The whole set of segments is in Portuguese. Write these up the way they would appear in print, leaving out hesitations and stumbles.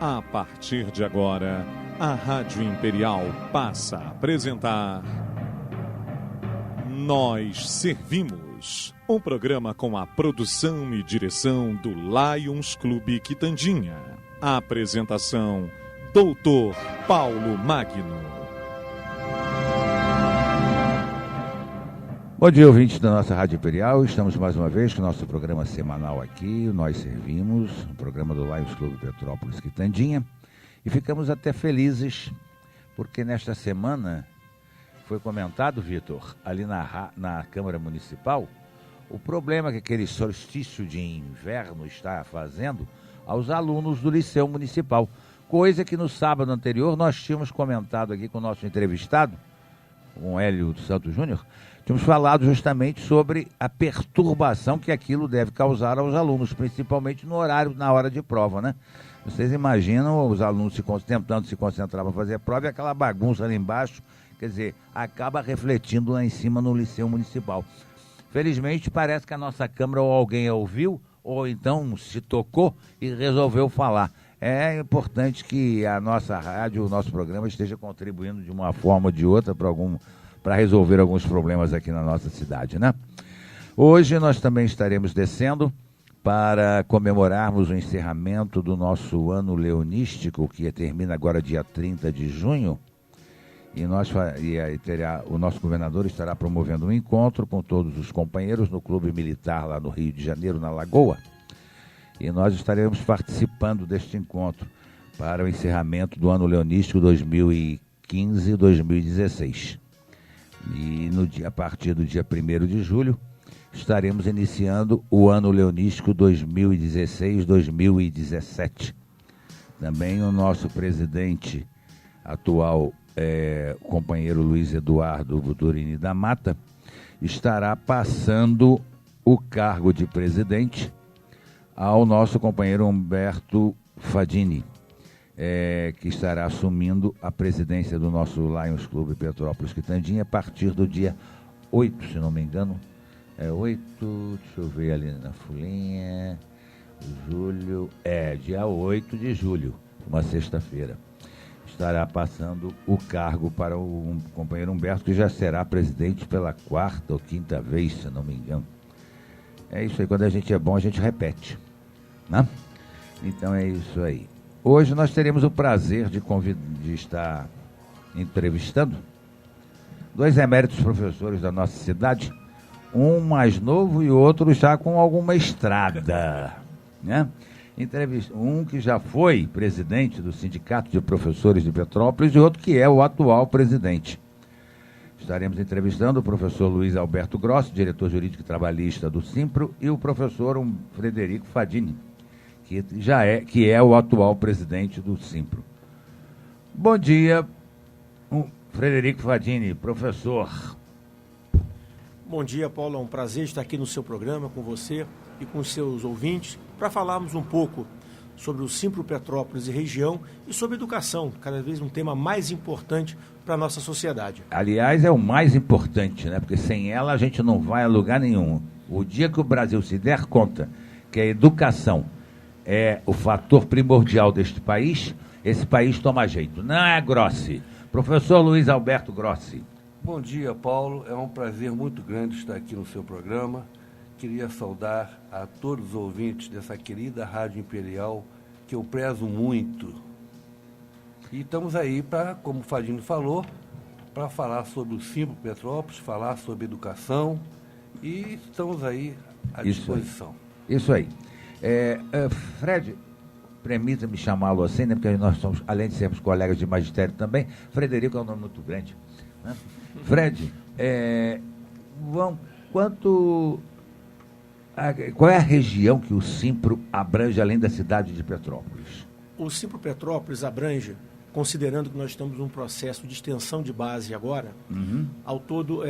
A partir de agora, a Rádio Imperial passa a apresentar Nós Servimos, um programa com a produção e direção do Lions Clube Quitandinha. A apresentação, Dr. Paulo Magno. Bom dia, ouvintes da nossa Rádio Imperial. Estamos mais uma vez com o nosso programa semanal aqui, Nós Servimos, o programa do Lions Clube Petrópolis Quitandinha. E ficamos até felizes, porque nesta semana foi comentado, Vitor, ali na Câmara Municipal, o problema que aquele solstício de inverno está fazendo aos alunos do Liceu Municipal. Coisa que no sábado anterior nós tínhamos comentado aqui com o nosso entrevistado, com o Hélio dos Santos Júnior. Tínhamos falado justamente sobre a perturbação que aquilo deve causar aos alunos, principalmente no horário, na hora de prova, né? Vocês imaginam os alunos tentando se concentrar para fazer a prova e aquela bagunça ali embaixo, quer dizer, acaba refletindo lá em cima no Liceu Municipal. Felizmente parece que a nossa Câmara ou alguém ouviu, ou então se tocou e resolveu falar. É importante que a nossa rádio, o nosso programa esteja contribuindo de uma forma ou de outra para resolver alguns problemas aqui na nossa cidade, né? Hoje nós também estaremos descendo para comemorarmos o encerramento do nosso ano leonístico, que termina agora dia 30 de junho, e o nosso governador estará promovendo um encontro com todos os companheiros no Clube Militar lá no Rio de Janeiro, na Lagoa, e nós estaremos participando deste encontro para o encerramento do ano leonístico 2015-2016. E a partir do dia 1º de julho, estaremos iniciando o ano leonístico 2016-2017. Também o nosso presidente atual, o companheiro Luiz Eduardo Buturini da Mata, estará passando o cargo de presidente ao nosso companheiro Humberto Fadini, que estará assumindo a presidência do nosso Lions Clube Petrópolis Quitandinha a partir do dia 8, se não me engano. 8, deixa eu ver ali na folhinha, julho, dia 8 de julho, uma sexta-feira. Estará passando o cargo para o companheiro Humberto, que já será presidente pela 4ª ou 5ª vez, se não me engano. É isso aí, quando a gente é bom, a gente repete, né? Então é isso aí. Hoje nós teremos o prazer de estar entrevistando 2 eméritos professores da nossa cidade, um mais novo e outro já com alguma estrada, né? Um que já foi presidente do Sindicato de Professores de Petrópolis e outro que é o atual presidente. Estaremos entrevistando o professor Luiz Alberto Grossi, diretor jurídico e trabalhista do Simpro, e o professor Frederico Fadini, que é o atual presidente do Simpro. Bom dia, Frederico Fadini, professor. Bom dia, Paulo. É um prazer estar aqui no seu programa com você e com os seus ouvintes para falarmos um pouco sobre o Simpro Petrópolis e região e sobre educação, cada vez um tema mais importante para a nossa sociedade. Aliás, é o mais importante, né? Porque sem ela a gente não vai a lugar nenhum. O dia que o Brasil se der conta que a educação é o fator primordial deste país, esse país toma jeito. Não é, Grossi? Professor Luiz Alberto Grossi. Bom dia, Paulo. É um prazer muito grande estar aqui no seu programa. Queria saudar a todos os ouvintes dessa querida Rádio Imperial, que eu prezo muito. E estamos aí para, como o Fadini falou, para falar sobre o Simpro Petrópolis, falar sobre educação, e estamos aí à disposição. Isso aí. Fred, permita-me chamá-lo assim, né? Porque nós somos, além de sermos colegas de magistério também, Frederico é um nome muito grande, né? Fred, qual é a região que o Simpro abrange além da cidade de Petrópolis? O Simpro Petrópolis abrange, considerando que nós estamos num processo de extensão de base agora, ao todo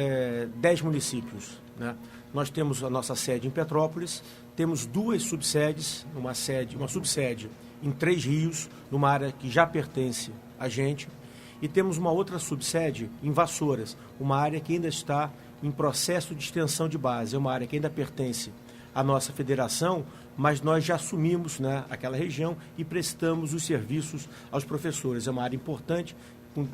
10 municípios, né? Nós temos a nossa sede em Petrópolis, temos 2 subsedes, uma subsede em 3 Rios, numa área que já pertence a gente, e temos uma outra subsede em Vassouras, uma área que ainda está em processo de extensão de base, é uma área que ainda pertence a nossa federação, mas nós já assumimos, né, aquela região e prestamos os serviços aos professores. É uma área importante,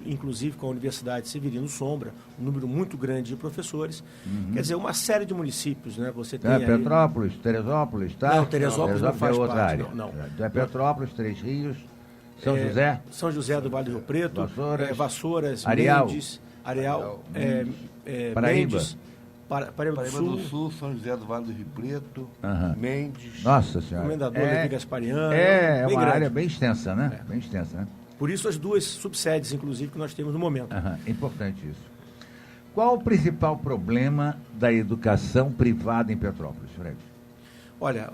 inclusive com a Universidade Severino Sombra, um número muito grande de professores. Quer dizer, uma série de municípios, né? Você tem Petrópolis, Teresópolis, tá? Não, Teresópolis não faz outra parte, área. não. É Petrópolis, Três Rios, São José? São José do Vale do Rio Preto, Vassouras, Areal, Mendes, Paraíba. Mendes, Paraíba do Sul, São José do Vale do Rio Preto, Mendes. Nossa Senhora. Comendador Levi Gaspariano. É uma grande. área bem extensa, né? Bem extensa, né? Por isso as duas subsedes, inclusive, que nós temos no momento. Importante isso. Qual o principal problema da educação privada em Petrópolis, Fred? Olha,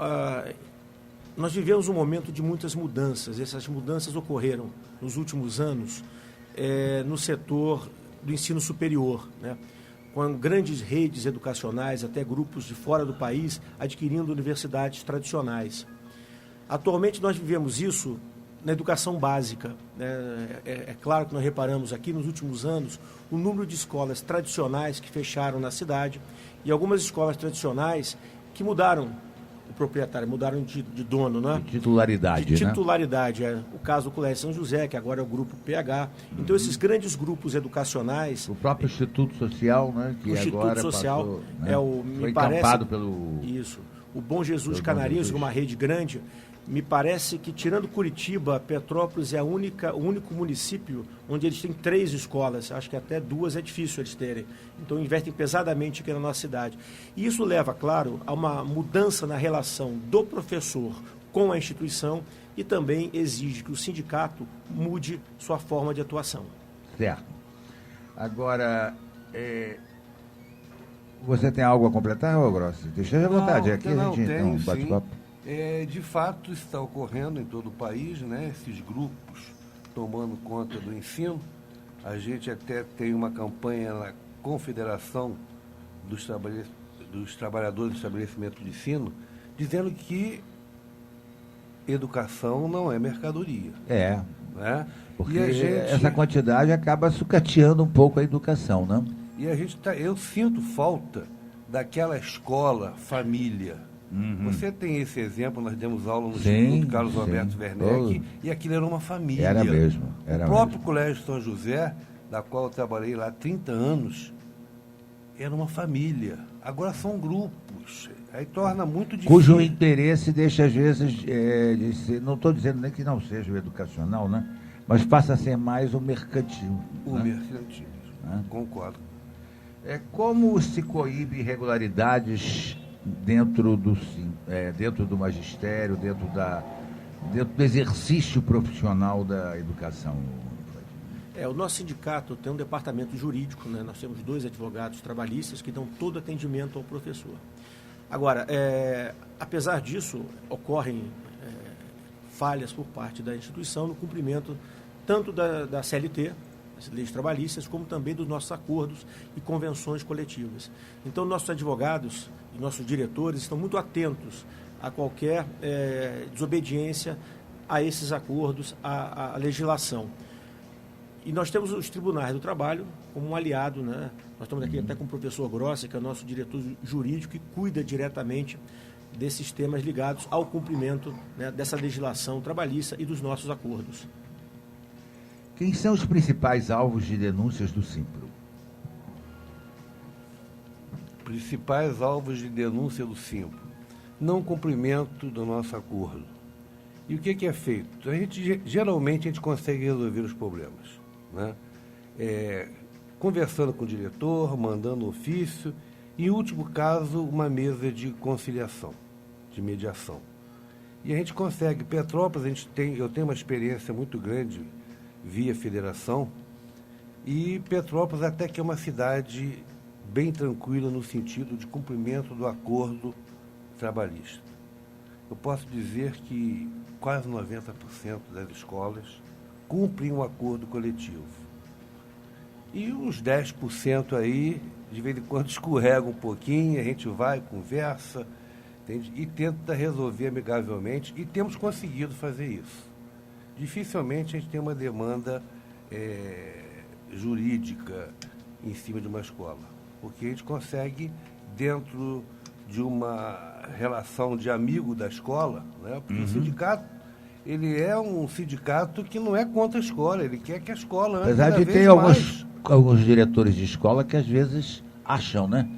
nós vivemos um momento de muitas mudanças. Essas mudanças ocorreram nos últimos anos no setor do ensino superior, né? Com grandes redes educacionais, até grupos de fora do país, adquirindo universidades tradicionais. Atualmente nós vivemos isso na educação básica, né? É claro que nós reparamos aqui nos últimos anos o número de escolas tradicionais que fecharam na cidade e algumas escolas tradicionais que mudaram o proprietário, mudaram de dono, né? De titularidade, de titularidade, né? O caso do Colégio São José, que agora é o Grupo PH. Então, esses grandes grupos educacionais... O próprio Instituto Social, né? Que o Instituto agora Social passou, né? foi encampado pelo... Isso. O Bom Jesus de Canarinhos, uma rede grande. Me parece que, tirando Curitiba, Petrópolis é o único município onde eles têm 3 escolas. Acho que até 2 é difícil eles terem. Então, investem pesadamente aqui na nossa cidade. E isso leva, claro, a uma mudança na relação do professor com a instituição e também exige que o sindicato mude sua forma de atuação. Certo. Agora, você tem algo a completar, Grossi? Deixa à vontade. Aqui a gente tem um bate-papo. De fato, está ocorrendo em todo o país, né? Esses grupos tomando conta do ensino. A gente até tem uma campanha na Confederação dos Trabalhadores do Estabelecimento de Ensino, dizendo que educação não é mercadoria. Né? Porque essa quantidade acaba sucateando um pouco a educação, não? E eu sinto falta daquela escola família. Você tem esse exemplo, nós demos aula no Instituto Carlos Alberto Werneck, e aquilo era uma família. Era mesmo. O próprio Colégio São José, da qual eu trabalhei lá há 30 anos, era uma família. Agora são grupos. Aí torna muito difícil. Cujo interesse deixa, às vezes, de ser, não estou dizendo nem que não seja o educacional, né? Mas passa a ser mais o mercantil. Mercantil, concordo. Como se coíbe irregularidades dentro do magistério, dentro do exercício profissional da educação? O nosso sindicato tem um departamento jurídico, né? Nós temos 2 advogados trabalhistas que dão todo atendimento ao professor. Agora, apesar disso, ocorrem falhas por parte da instituição no cumprimento tanto da CLT, as leis trabalhistas, como também dos nossos acordos e convenções coletivas. Então, nossos advogados e nossos diretores estão muito atentos a qualquer desobediência a esses acordos, à legislação. E nós temos os tribunais do trabalho como um aliado, né? Nós estamos aqui até com o professor Grossi, que é o nosso diretor jurídico, que cuida diretamente desses temas ligados ao cumprimento, né, dessa legislação trabalhista e dos nossos acordos. Quem são os principais alvos de denúncias do Simpro? Principais alvos de denúncia do Simpro. Não cumprimento do nosso acordo. E o que é feito? Geralmente a gente consegue resolver os problemas, né? Conversando com o diretor, mandando ofício, e, em último caso, uma mesa de conciliação, de mediação. E a gente consegue. Petrópolis, eu tenho uma experiência muito grande via federação, e Petrópolis até que é uma cidade bem tranquila no sentido de cumprimento do acordo trabalhista. Eu posso dizer que quase 90% das escolas cumprem um acordo coletivo. E uns 10% aí, de vez em quando, escorrega um pouquinho, a gente vai, conversa, entende? E tenta resolver amigavelmente, e temos conseguido fazer isso. Dificilmente a gente tem uma demanda jurídica em cima de uma escola, porque a gente consegue, dentro de uma relação de amigo da escola, né? Porque o sindicato, ele é um sindicato que não é contra a escola, ele quer que a escola ande Apesar cada de vez ter mais. alguns diretores de escola que às vezes acham, né,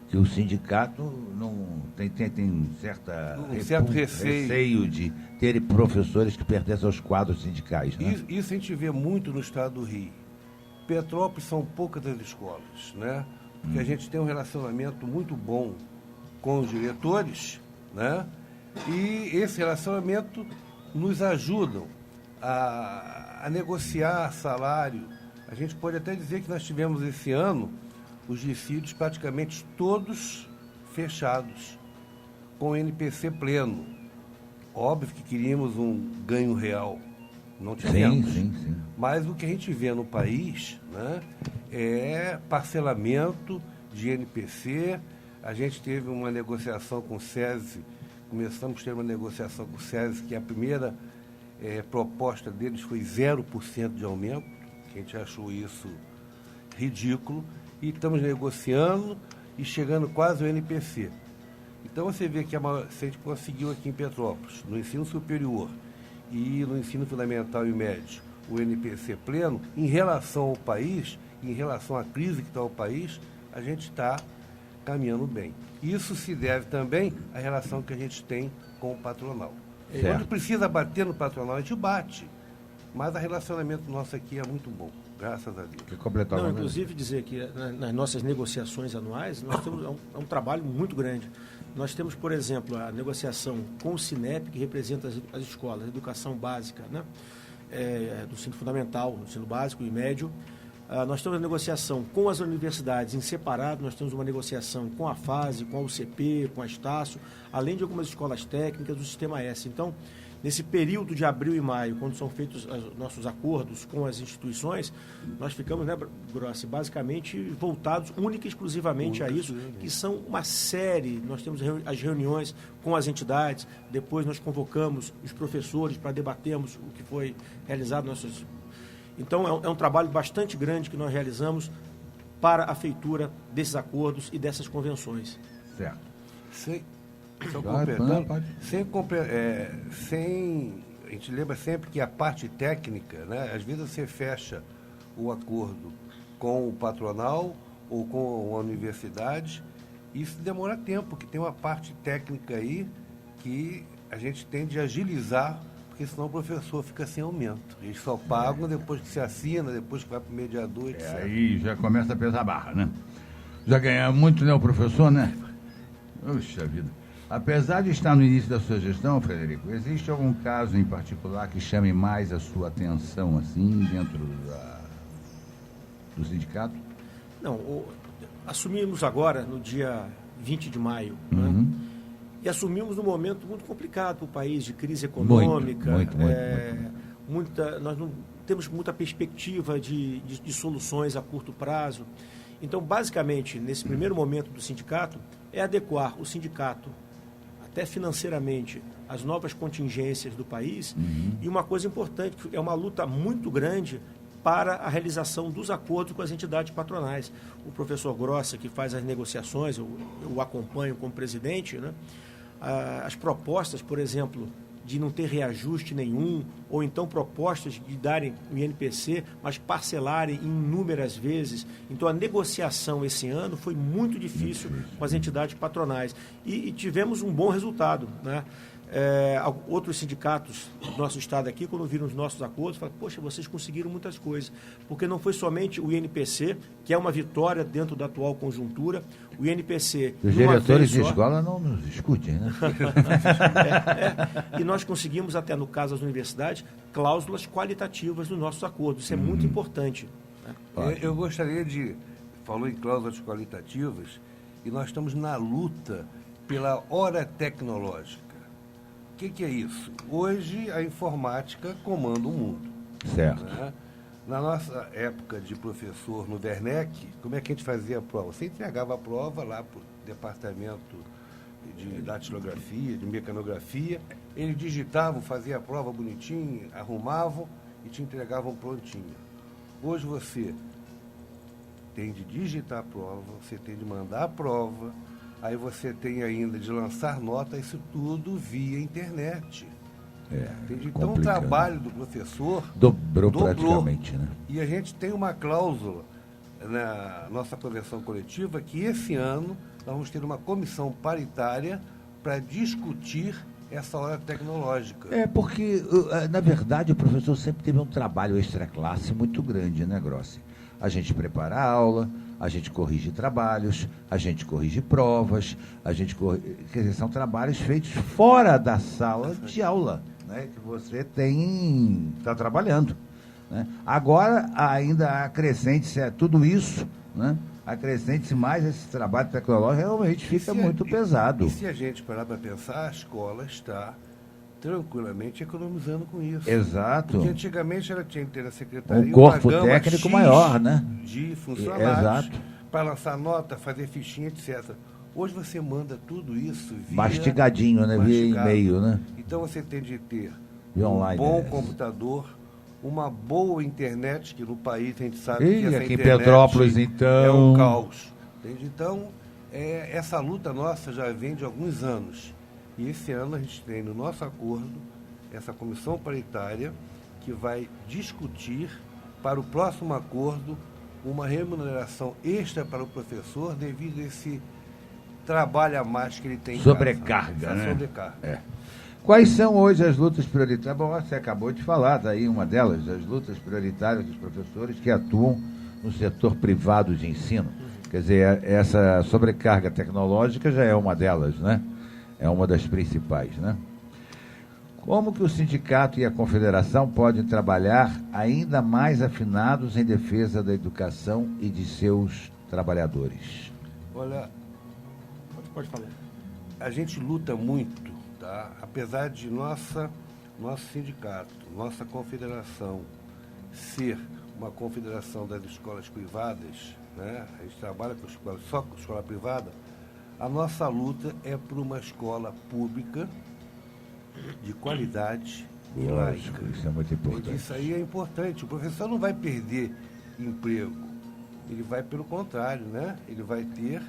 que o sindicato não tem certo receio de ter professores que pertencem aos quadros sindicais, né? Isso a gente vê muito no estado do Rio. Petrópolis são poucas as escolas, né? Porque a gente tem um relacionamento muito bom com os diretores, né? E esse relacionamento nos ajudam a negociar salário. A gente pode até dizer que nós tivemos esse ano os dissídios praticamente todos fechados, com o NPC pleno. Óbvio que queríamos um ganho real, não tivemos. Sim. Mas o que a gente vê no país, né, é parcelamento de NPC. A gente teve uma negociação com o SESI, começamos a ter uma negociação com o SESI, que a primeira proposta deles foi 0% de aumento, que a gente achou isso ridículo, e estamos negociando e chegando quase ao NPC. Então você vê que se a gente conseguiu aqui em Petrópolis, no ensino superior e no ensino fundamental e médio, o NPC pleno, em relação ao país, em relação à crise que está o país, a gente está caminhando bem. Isso se deve também à relação que a gente tem com o patronal. Certo. Quando precisa bater no patronal, a gente bate. Mas o relacionamento nosso aqui é muito bom, graças a Deus. Que completar Não, inclusive dizer que nas nossas negociações anuais, nós temos um trabalho muito grande. Nós temos, por exemplo, a negociação com o Sinep, que representa as escolas, a educação básica, né? Do ensino fundamental, do ensino básico e médio. Nós temos a negociação com as universidades em separado, nós temos uma negociação com a FASE, com a UCP, com a Estácio, além de algumas escolas técnicas do Sistema S. Então, nesse período de abril e maio, quando são feitos os nossos acordos com as instituições, nós ficamos, né, Grossi, basicamente voltados única e exclusivamente a isso, que são uma série. Nós temos as reuniões com as entidades, depois nós convocamos os professores para debatermos o que foi realizado. Então, é um trabalho bastante grande que nós realizamos para a feitura desses acordos e dessas convenções. Certo. Só completando, a gente lembra sempre que a parte técnica, né, às vezes você fecha o acordo com o patronal ou com a universidade, isso demora tempo, porque tem uma parte técnica aí que a gente tem de agilizar, porque senão o professor fica sem aumento. Eles só pagam depois que se assina, depois que vai para o mediador, etc. Aí já começa a pesar a barra, né? Já ganha muito, né, o professor, né? Puxa vida. Apesar de estar no início da sua gestão, Frederico, existe algum caso em particular que chame mais a sua atenção, assim, dentro do sindicato? Não, assumimos agora, no dia 20 de maio, né? E assumimos num momento muito complicado para o país, de crise econômica. Muito. Nós não temos muita perspectiva de soluções a curto prazo. Então, basicamente, nesse primeiro momento do sindicato, é adequar o sindicato, até financeiramente, às novas contingências do país. E uma coisa importante, é uma luta muito grande para a realização dos acordos com as entidades patronais. O professor Grossa, que faz as negociações, eu o acompanho como presidente, né? As propostas, por exemplo, de não ter reajuste nenhum, ou então propostas de darem o INPC, mas parcelarem em inúmeras vezes. Então, a negociação esse ano foi muito difícil com as entidades patronais. E tivemos um bom resultado, né? Outros sindicatos do nosso estado aqui, quando viram os nossos acordos, falaram: poxa, vocês conseguiram muitas coisas, porque não foi somente o INPC, que é uma vitória dentro da atual conjuntura, o INPC... Os diretores de escola não nos escutem, né? E nós conseguimos, até no caso das universidades, cláusulas qualitativas nos nossos acordos, isso é muito importante, né? Eu gostaria falou em cláusulas qualitativas, e nós estamos na luta pela hora tecnológica. O que é isso? Hoje a informática comanda o mundo. Certo. Né? Na nossa época de professor no Werneck, como é que a gente fazia a prova? Você entregava a prova lá para o departamento de datilografia, de mecanografia, eles digitavam, faziam a prova bonitinho, arrumavam e te entregavam prontinho. Hoje você tem de digitar a prova, você tem de mandar a prova, Aí você tem ainda de lançar nota, isso tudo via internet. Então o trabalho do professor dobrou praticamente, né? E a gente tem uma cláusula na nossa convenção coletiva que esse ano nós vamos ter uma comissão paritária para discutir essa hora tecnológica. Porque, na verdade, o professor sempre teve um trabalho extra-classe muito grande, né, Grossi? A gente prepara a aula, a gente corrige trabalhos, a gente corrige provas, quer dizer, são trabalhos feitos fora da sala de aula, né, que você está trabalhando. Né? Agora, ainda acrescente-se tudo isso, né? Acrescente-se mais esse trabalho tecnológico, realmente fica muito pesado. E se a gente parar para pensar, a escola está tranquilamente economizando com isso. Exato. Porque antigamente ela tinha que ter na secretaria um corpo uma gama técnico X maior, né? De funcionários Exato. Para lançar nota, fazer fichinha, etc. Hoje você manda tudo isso via... Mastigadinho, né? Via e-mail, né? Então você tem de ter online, bom computador, uma boa internet, que no país a gente sabe que essa aqui internet em Petrópolis, então... é um caos. Entende? Então, essa luta nossa já vem de alguns anos. E esse ano a gente tem no nosso acordo essa comissão paritária que vai discutir para o próximo acordo uma remuneração extra para o professor devido a esse trabalho a mais que ele tem em sobrecarga, casa, né? Sobrecarga. Quais são hoje as lutas prioritárias? Bom, você acabou de falar, daí uma delas, as lutas prioritárias dos professores que atuam no setor privado de ensino. Quer dizer, essa sobrecarga tecnológica já é uma delas, né? É uma das principais, né? Como que o sindicato e a confederação podem trabalhar ainda mais afinados em defesa da educação e de seus trabalhadores? Olha, Pode falar. A gente luta muito, tá? Apesar de nosso sindicato, nossa confederação ser uma confederação das escolas privadas, né? A gente trabalha só com escola privada. A nossa luta é por uma escola pública de qualidade e laica. Isso é muito importante. Isso aí é importante. O professor não vai perder emprego. Ele vai, pelo contrário, né? Ele vai ter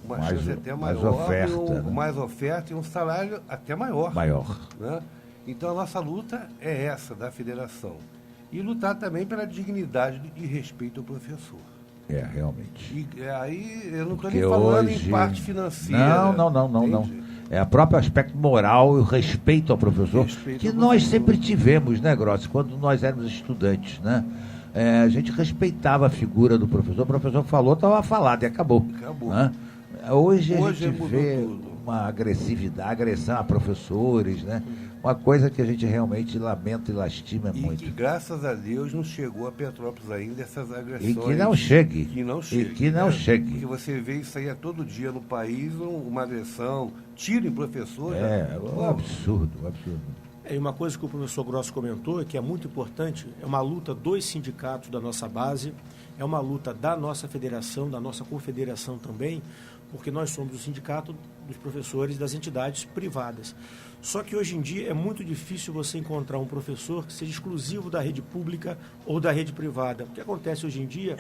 uma chance até maior, mais oferta e um salário até maior. Né? Então, a nossa luta é essa, da federação. E lutar também pela dignidade e respeito ao professor. Realmente. E aí, eu não estou nem falando em parte financeira. Não. É o próprio aspecto moral e o respeito ao professor, que nós sempre tivemos, né, Grossi, quando nós éramos estudantes, né? A gente respeitava a figura do professor, o professor falou, estava falado e acabou. Né? Hoje a gente vê uma agressão a professores, né? Uma coisa que a gente realmente lamenta e lastima muito. E que, graças a Deus, não chegou a Petrópolis ainda essas agressões. E que não chegue. Porque você vê isso aí todo dia no país, uma agressão, tiro em professor. Um absurdo. E uma coisa que o professor Grossi comentou, que é muito importante, é uma luta dos sindicatos da nossa base, é uma luta da nossa federação, da nossa confederação também, porque nós somos o sindicato dos professores das entidades privadas. Só que hoje em dia é muito difícil você encontrar um professor que seja exclusivo da rede pública ou da rede privada. O que acontece hoje em dia,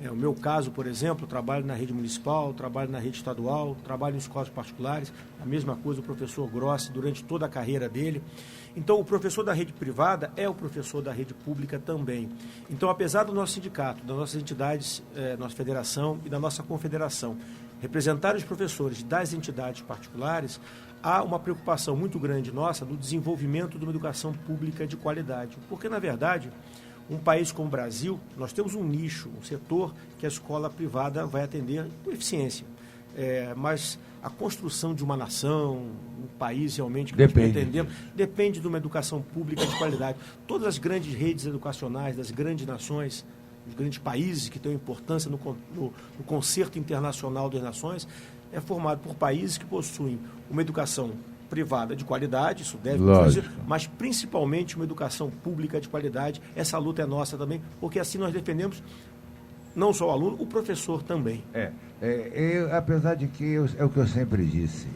o meu caso, por exemplo, trabalho na rede municipal, trabalho na rede estadual, trabalho em escolas particulares, a mesma coisa o professor Grossi durante toda a carreira dele. Então, o professor da rede privada é o professor da rede pública também. Então, apesar do nosso sindicato, das nossas entidades, nossa federação e da nossa confederação, representar os professores das entidades particulares, há uma preocupação muito grande nossa do desenvolvimento de uma educação pública de qualidade. Porque, na verdade, um país como o Brasil, nós temos um nicho, um setor que a escola privada vai atender com eficiência. Mas a construção de uma nação, um país realmente que depende de uma educação pública de qualidade. Todas as grandes redes educacionais das grandes nações, os grandes países que têm importância no concerto internacional das nações, é formado por países que possuem uma educação privada de qualidade, isso deve fazer, mas principalmente uma educação pública de qualidade. Essa luta é nossa também, porque assim nós defendemos não só o aluno, o professor também. Apesar de que é o que eu sempre disse,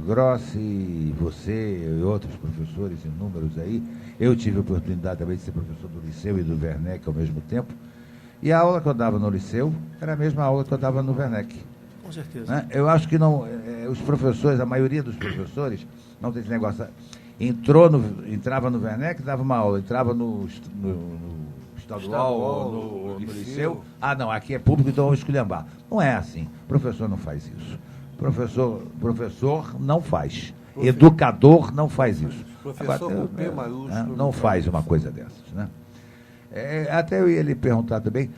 Grossi, você e outros professores inúmeros aí, eu tive a oportunidade também de ser professor do Liceu e do Werneck ao mesmo tempo, e a aula que eu dava no Liceu era a mesma aula que eu dava no Werneck. Com certeza. Né? Eu acho que não, os professores, a maioria dos professores, não tem esse negócio. Entrava no Werneck, dava uma aula, entrava no estadual ou no liceu. Ah, não, aqui é público, então vamos esculhambar. Não é assim. O professor não faz isso. Professor não faz. Educador não faz isso. Professor com P maiúsculo. Não faz uma coisa dessas, né? Até eu ia lhe perguntar também,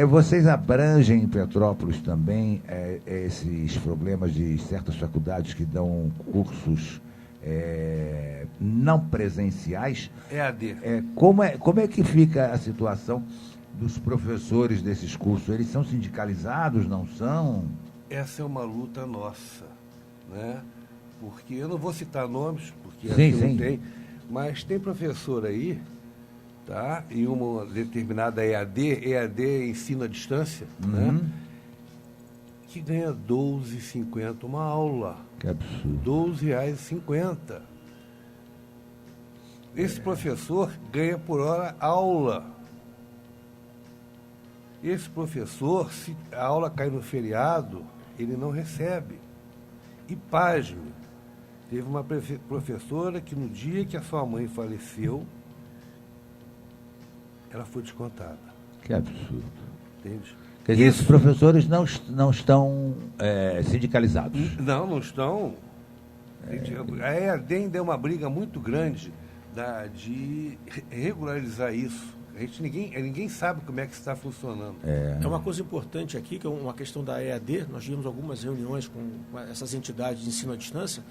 vocês abrangem em Petrópolis também esses problemas de certas faculdades que dão cursos não presenciais? EAD. Como é que fica a situação dos professores desses cursos? Eles são sindicalizados, não são? Essa é uma luta nossa, né? Porque eu não vou citar nomes, porque sim, não tem, mas tem professor aí, tá? Em uma determinada EAD ensino à distância, né? Que ganha R$ 12,50 uma aula. Que absurdo. R$ 12,50. Esse professor ganha por hora aula. Esse professor, se a aula cai no feriado, ele não recebe. E pasme, teve uma professora que no dia que a sua mãe faleceu, ela foi descontada. Que absurdo. Entende? Quer dizer, esses professores não estão sindicalizados. Não estão. A EAD ainda é uma briga muito grande de regularizar isso. Ninguém sabe como é que está funcionando. É uma coisa importante aqui, que é uma questão da EAD. Nós tivemos algumas reuniões com essas entidades de ensino à distância.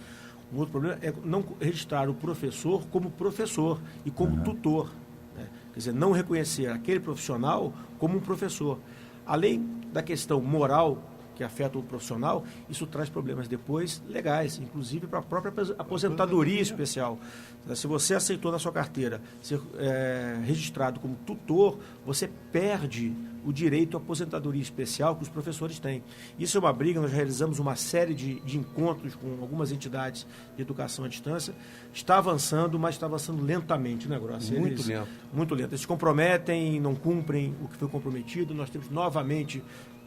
Um outro problema é não registrar o professor como professor e como tutor. Né? Quer dizer, não reconhecer aquele profissional como um professor. Além da questão moral que afeta o profissional, isso traz problemas depois legais, inclusive para a própria aposentadoria especial. Se você aceitou na sua carteira ser registrado como tutor, você perde o direito à aposentadoria especial que os professores têm. Isso é uma briga, nós realizamos uma série de encontros com algumas entidades de educação à distância. Está avançando, mas está avançando lentamente, né, Grossi? Muito lento. Muito lento. Eles se comprometem, não cumprem o que foi comprometido, nós temos novamente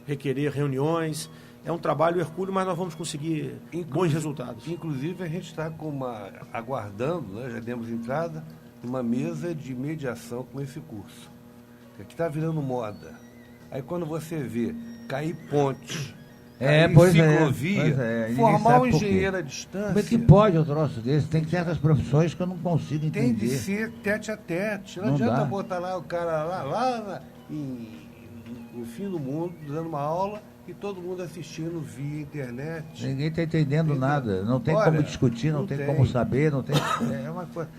requerer reuniões. É um trabalho hercúleo, mas nós vamos conseguir bons resultados. Inclusive, a gente está aguardando, né, já demos entrada, uma mesa de mediação com esse curso, que está virando moda. Aí, quando você vê cair pontes, cair ciclovia, formar um engenheiro à distância... Como é que pode um troço desse? Tem certas profissões que eu não consigo entender. Tem de ser tete a tete. Não adianta botar lá o cara lá no fim do mundo, dando uma aula, e todo mundo assistindo via internet. Ninguém está entendendo nada. Não tem como discutir, não tem como saber, não tem... É uma coisa...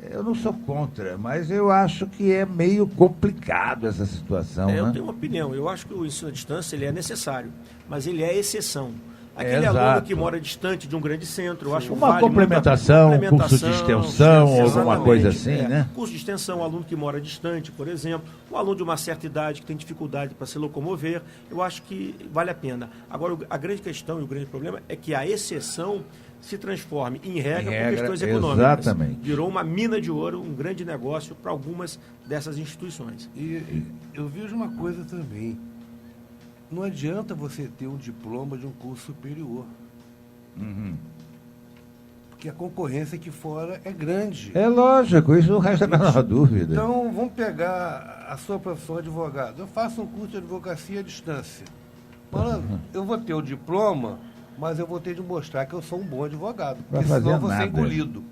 Eu não sou contra, mas eu acho que é meio complicado essa situação. Eu né? tenho uma opinião. Eu acho que o ensino à distância ele é necessário, mas ele é exceção. Aquele aluno que mora distante de um grande centro, eu acho que uma complementação, curso de extensão, ou alguma coisa assim, né? Curso de extensão, um aluno que mora distante, por exemplo, um aluno de uma certa idade que tem dificuldade para se locomover, eu acho que vale a pena. Agora, a grande questão e o grande problema é que a exceção se transforme em regra por questões econômicas. Exatamente. Virou uma mina de ouro, um grande negócio para algumas dessas instituições. E eu vejo uma coisa também. Não adianta você ter um diploma de um curso superior. Porque a concorrência aqui fora é grande. É lógico, isso não resta a menor dúvida. Então, vamos pegar a sua profissão de advogado. Eu faço um curso de advocacia à distância. Malandro, eu vou ter o diploma, mas eu vou ter de mostrar que eu sou um bom advogado. Porque senão eu vou ser engolido.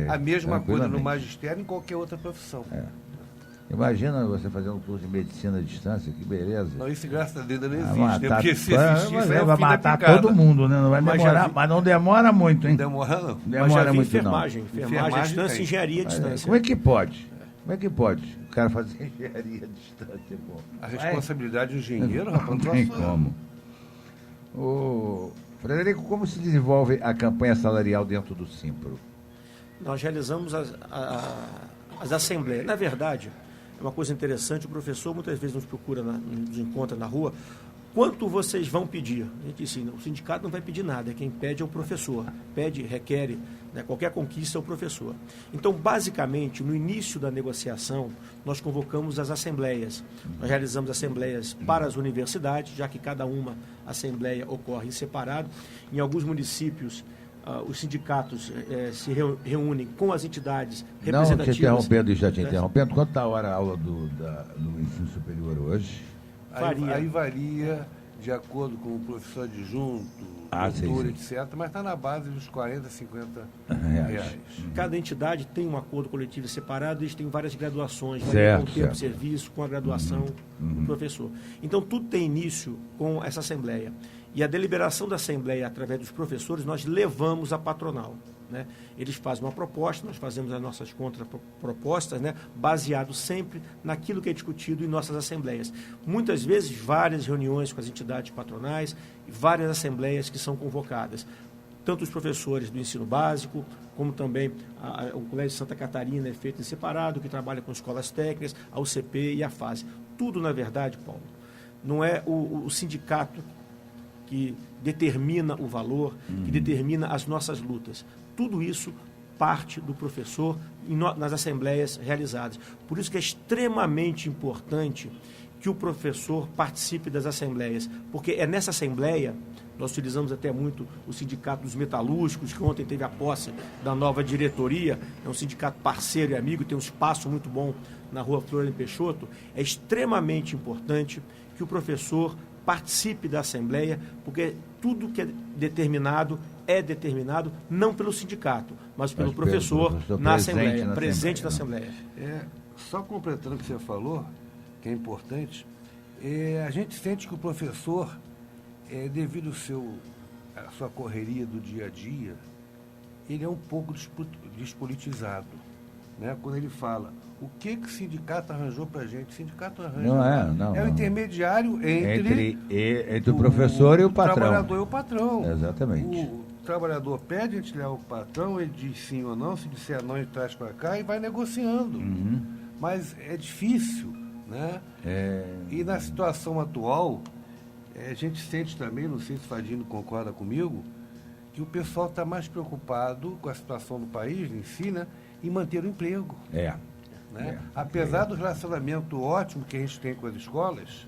A mesma coisa no magistério e em qualquer outra profissão. Imagina você fazendo um curso de medicina à distância, que beleza. Não, isso graças a Deus não existe, né? Porque se existisse, vai matar todo mundo, né? Não vai demorar, mas não demora muito, hein? Demora não. Demora muito enfermagem à distância, engenharia à distância. Como é que pode? Como é que pode o cara fazer engenharia à distância? Pô? A responsabilidade do engenheiro, rapaz, não tem como. Frederico, como se desenvolve a campanha salarial dentro do Simpro? Nós realizamos as assembleias. Na verdade, é uma coisa interessante, o professor muitas vezes nos procura, nos encontra na rua. quanto vocês vão pedir? A gente disse, o sindicato não vai pedir nada, quem pede é o professor. Requer, né, qualquer conquista é o professor. Então, basicamente, no início da negociação, nós convocamos as assembleias. Nós realizamos assembleias para as universidades, já que cada uma assembleia ocorre em separado. Em alguns municípios, os sindicatos se reúnem com as entidades representativas. Não te interrompendo e já te interrompendo, quanto está a hora a aula do ensino superior hoje? Aí varia de acordo com o professor adjunto, doutor, etc., mas está na base dos 40, 50 reais. Cada entidade tem um acordo coletivo separado, eles têm várias graduações, com o tempo de serviço, com a graduação do professor. Então, tudo tem início com essa assembleia. E a deliberação da assembleia, através dos professores, nós levamos à patronal. Né? Eles fazem uma proposta, nós fazemos as nossas contrapropostas, né? Baseado sempre naquilo que é discutido em nossas assembleias. Muitas vezes, várias reuniões com as entidades patronais, várias assembleias que são convocadas. Tanto os professores do ensino básico, como também o Colégio de Santa Catarina é feito em separado, que trabalha com escolas técnicas, a UCP e a FASE. Tudo, na verdade, Paulo, não é o sindicato que determina o valor, que determina as nossas lutas. Tudo isso parte do professor nas assembleias realizadas. Por isso que é extremamente importante que o professor participe das assembleias, porque é nessa assembleia, nós utilizamos até muito o Sindicato dos Metalúrgicos, que ontem teve a posse da nova diretoria, é um sindicato parceiro e amigo, tem um espaço muito bom na Rua Floriano Peixoto. É extremamente importante que o professor participe da Assembleia, porque tudo que é determinado não pelo sindicato, mas pelo professor na Assembleia, presente na Assembleia. Só completando o que você falou, que é importante, a gente sente que o professor, devido à sua correria do dia a dia, ele é um pouco despolitizado. Né? Quando ele fala, o que o sindicato arranjou para a gente? O sindicato arranja. Não é o intermediário entre o professor e o patrão. O trabalhador e o patrão. Exatamente. O trabalhador pede, a gente leva o patrão, ele diz sim ou não, se disser não, ele traz para cá e vai negociando. Mas é difícil, né? E na situação atual, a gente sente também, não sei se o Fadino concorda comigo, que o pessoal está mais preocupado com a situação do país em si, né? E manter o emprego. Né? Apesar do relacionamento ótimo que a gente tem com as escolas,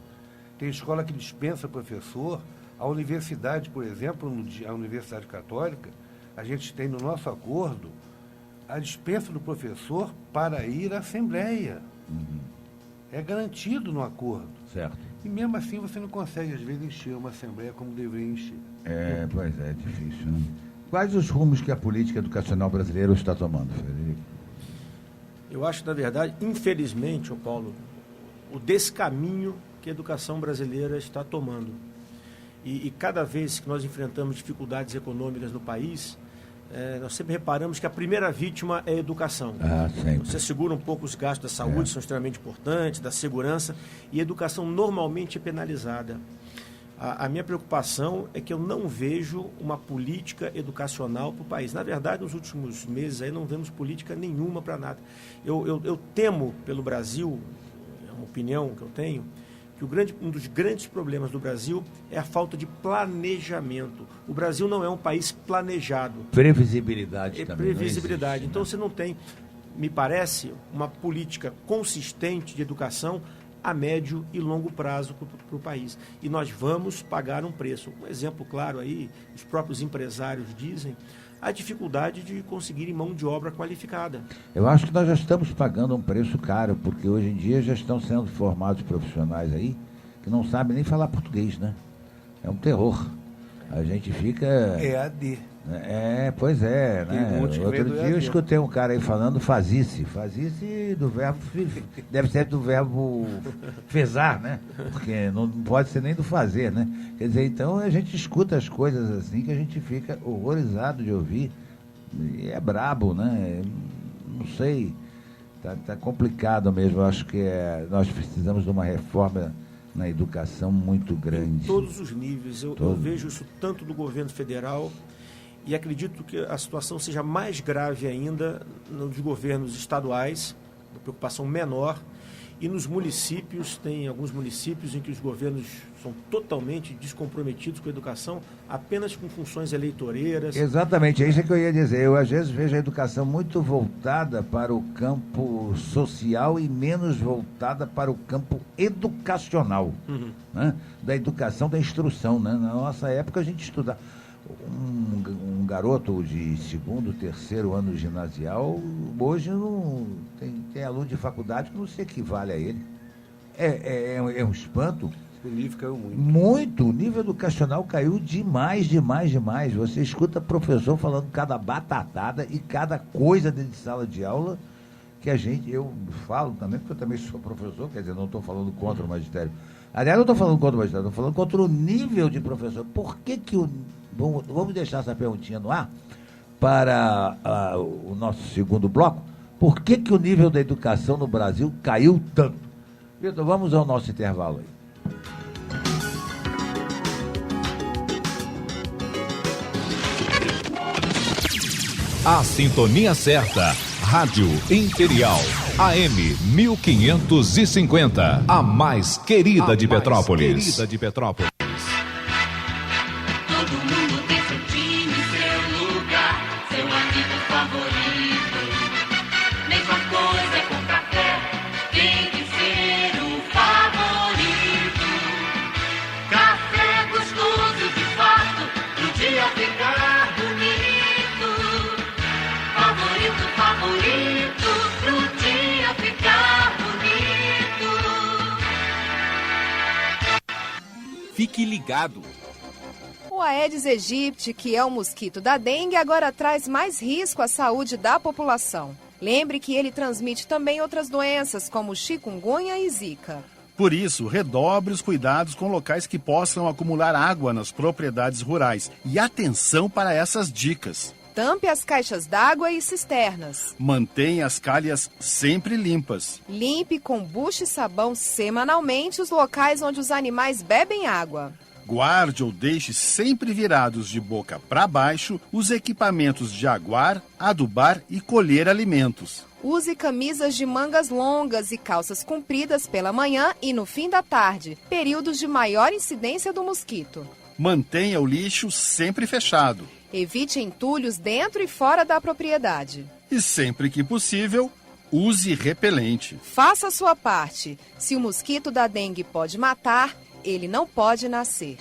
tem escola que dispensa professor, a universidade, por exemplo, a Universidade Católica, a gente tem no nosso acordo a dispensa do professor para ir à Assembleia. É garantido no acordo. Certo. E mesmo assim você não consegue, às vezes, encher uma Assembleia como deveria encher. Pois é difícil, né? Quais os rumos que a política educacional brasileira está tomando, Frederico? Eu acho, na verdade, infelizmente, Paulo, o descaminho que a educação brasileira está tomando. E cada vez que nós enfrentamos dificuldades econômicas no país, nós sempre reparamos que a primeira vítima é a educação. Sempre. Você segura um pouco os gastos da saúde, são extremamente importantes, da segurança, e a educação normalmente é penalizada. A minha preocupação é que eu não vejo uma política educacional para o país. Na verdade, nos últimos meses aí não vemos política nenhuma para nada. Eu temo pelo Brasil, é uma opinião que eu tenho, que um dos grandes problemas do Brasil é a falta de planejamento. O Brasil não é um país planejado. Previsibilidade também. Previsibilidade. Não existe, então você não tem, me parece, uma política consistente de educação a médio e longo prazo para o país. E nós vamos pagar um preço. Um exemplo claro aí, os próprios empresários dizem, a dificuldade de conseguir mão de obra qualificada. Eu acho que nós já estamos pagando um preço caro, porque hoje em dia já estão sendo formados profissionais aí que não sabem nem falar português, né? É um terror. A gente fica... EAD. Pois é, né? Outro dia eu escutei um cara aí falando fazice. Fazice do verbo... Deve ser do verbo fezar, né? Porque não pode ser nem do fazer, né? Quer dizer, então a gente escuta as coisas assim que a gente fica horrorizado de ouvir. E é brabo, né? Não sei. Tá complicado mesmo. Eu acho que nós precisamos de uma reforma na educação muito grande. Em todos os níveis. Eu vejo isso tanto do governo federal e acredito que a situação seja mais grave ainda nos governos estaduais, uma preocupação menor, E nos municípios, tem alguns municípios em que os governos são totalmente descomprometidos com a educação, apenas com funções eleitoreiras. Exatamente, é isso que eu ia dizer. Eu, às vezes, vejo a educação muito voltada para o campo social e menos voltada para o campo educacional, né? Da educação, da instrução, né? Na nossa época, a gente estudava. Um garoto de 2º, 3º ano ginasial, hoje não tem aluno de faculdade que não se equivale a ele. É um espanto. O nível caiu muito. Muito. O nível educacional caiu demais. Você escuta professor falando cada batatada e cada coisa dentro de sala de aula que eu falo também, porque eu também sou professor, quer dizer, não estou falando contra o magistério. Aliás, não estou falando contra o magistério, estou falando contra o nível de professor. Por que vamos deixar essa perguntinha no ar para o nosso segundo bloco. Por que o nível da educação no Brasil caiu tanto? Vitor, vamos ao nosso intervalo aí. A sintonia certa. Rádio Imperial. AM 1550. A mais querida de Petrópolis. Todo mundo tem seu time, seu lugar, seu amigo favorito. Mesma coisa é com café, tem que ser o favorito. Café gostoso de fato, pro dia ficar bonito. Favorito, pro dia ficar bonito. Fique ligado. O Aedes aegypti, que é o mosquito da dengue, agora traz mais risco à saúde da população. Lembre que ele transmite também outras doenças, como chikungunya e zika. Por isso, redobre os cuidados com locais que possam acumular água nas propriedades rurais. E atenção para essas dicas. Tampe as caixas d'água e cisternas. Mantenha as calhas sempre limpas. Limpe com bucha e sabão semanalmente os locais onde os animais bebem água. Guarde ou deixe sempre virados de boca para baixo os equipamentos de aguar, adubar e colher alimentos. Use camisas de mangas longas e calças compridas pela manhã e no fim da tarde, períodos de maior incidência do mosquito. Mantenha o lixo sempre fechado. Evite entulhos dentro e fora da propriedade. E sempre que possível, use repelente. Faça a sua parte. Se o mosquito da dengue pode matar, ele não pode nascer.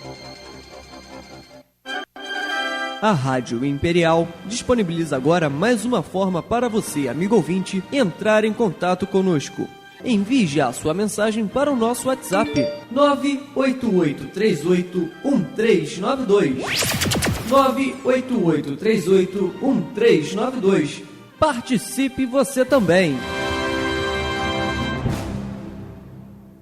A Rádio Imperial disponibiliza agora mais uma forma para você, amigo ouvinte, entrar em contato conosco. Envie já sua mensagem para o nosso WhatsApp 988381392. 988381392. Participe você também.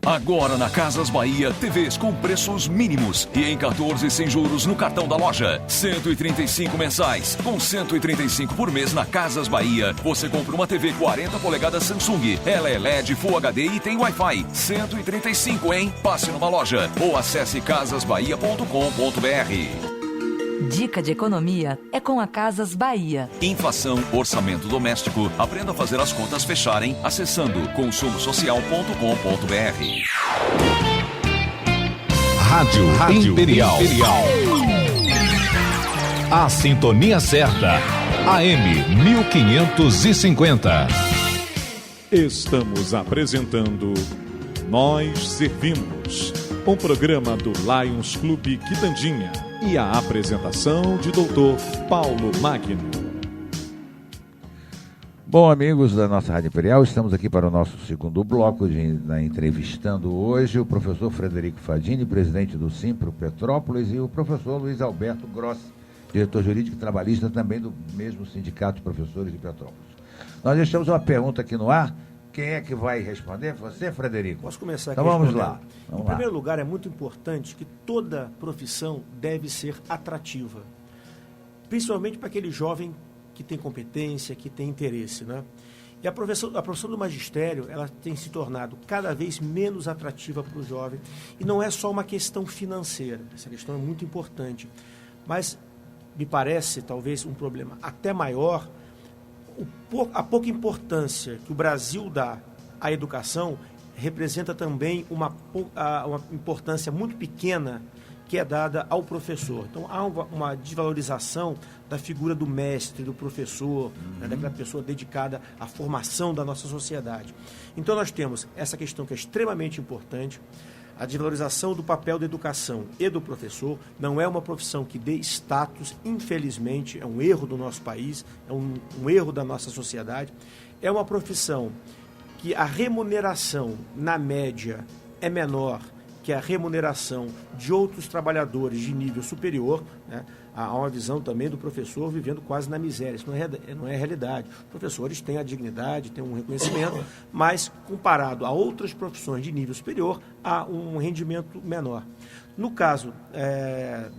Agora na Casas Bahia, TVs com preços mínimos e em 14 sem juros no cartão da loja. 135 mensais, com 135 por mês na Casas Bahia. Você compra uma TV 40 polegadas Samsung. Ela é LED Full HD e tem Wi-Fi. 135, hein? Passe numa loja ou acesse casasbahia.com.br. Dica de economia é com a Casas Bahia. Inflação, orçamento doméstico. Aprenda a fazer as contas fecharem acessando consumosocial.com.br. Rádio Imperial. A sintonia certa. AM 1550. Estamos apresentando Nós Servimos, um programa do Lions Clube Quitandinha. E a apresentação de Dr. Paulo Magno. Bom, amigos da nossa Rádio Imperial, estamos aqui para o nosso segundo bloco, entrevistando hoje o professor Frederico Fadini, presidente do Simpro Petrópolis, e o professor Luiz Alberto Grossi, diretor jurídico e trabalhista também do mesmo sindicato de professores de Petrópolis. Nós deixamos uma pergunta aqui no ar. Quem é que vai responder? Você, Frederico? Posso começar aqui? Então vamos lá. Em primeiro lugar, é muito importante que toda profissão deve ser atrativa, principalmente para aquele jovem que tem competência, que tem interesse, né? E a profissão do magistério, ela tem se tornado cada vez menos atrativa para o jovem, e não é só uma questão financeira, essa questão é muito importante, mas me parece talvez um problema até maior, a pouca importância que o Brasil dá à educação representa também uma importância muito pequena que é dada ao professor. Então, há uma desvalorização da figura do mestre, do professor, né, daquela pessoa dedicada à formação da nossa sociedade. Então, nós temos essa questão que é extremamente importante, a desvalorização do papel da educação e do professor. Não é uma profissão que dê status, infelizmente, é um erro do nosso país, é um erro da nossa sociedade. É uma profissão que a remuneração, na média, é menor que a remuneração de outros trabalhadores de nível superior, né? Há uma visão também do professor vivendo quase na miséria. Isso não é realidade. Os professores têm a dignidade, têm um reconhecimento, mas comparado a outras profissões de nível superior, há um rendimento menor. No caso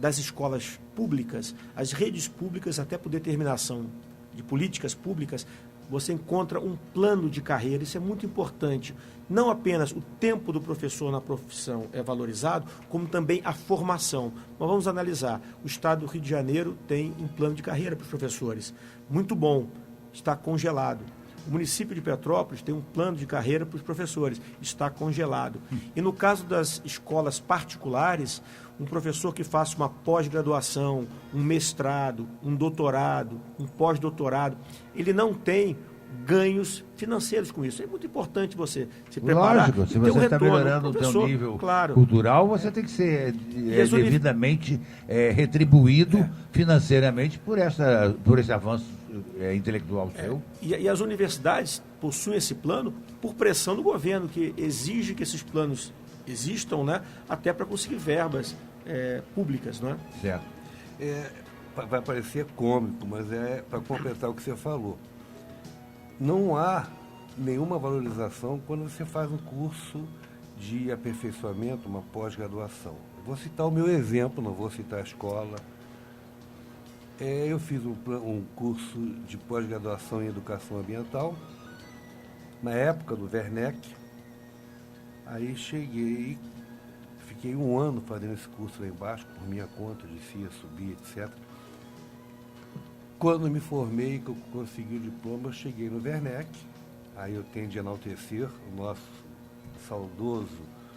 das escolas públicas, as redes públicas, até por determinação de políticas públicas, você encontra um plano de carreira. Isso é muito importante. Não apenas o tempo do professor na profissão é valorizado, como também a formação. Mas vamos analisar. O Estado do Rio de Janeiro tem um plano de carreira para os professores. Muito bom. Está congelado. O município de Petrópolis tem um plano de carreira para os professores. Está congelado. E no caso das escolas particulares, um professor que faça uma pós-graduação, um mestrado, um doutorado, um pós-doutorado, ele não tem ganhos financeiros com isso. É muito importante você se preparar. Lógico, se você está melhorando o teu nível cultural, você tem que ser devidamente retribuído financeiramente por esse avanço intelectual seu. E as universidades possuem esse plano por pressão do governo, que exige que esses planos existam, né, até para conseguir verbas públicas. Não é? Certo. Vai parecer cômico, mas é para completar o que você falou. Não há nenhuma valorização quando você faz um curso de aperfeiçoamento, uma pós-graduação. Vou citar o meu exemplo, não vou citar a escola. Eu fiz um curso de pós-graduação em educação ambiental, na época do Werneck. Aí cheguei, fiquei 1 ano fazendo esse curso lá embaixo, por minha conta, descia, subia, etc. Quando me formei, que eu consegui o diploma, eu cheguei no Werneck. Aí eu tenho de enaltecer o nosso saudoso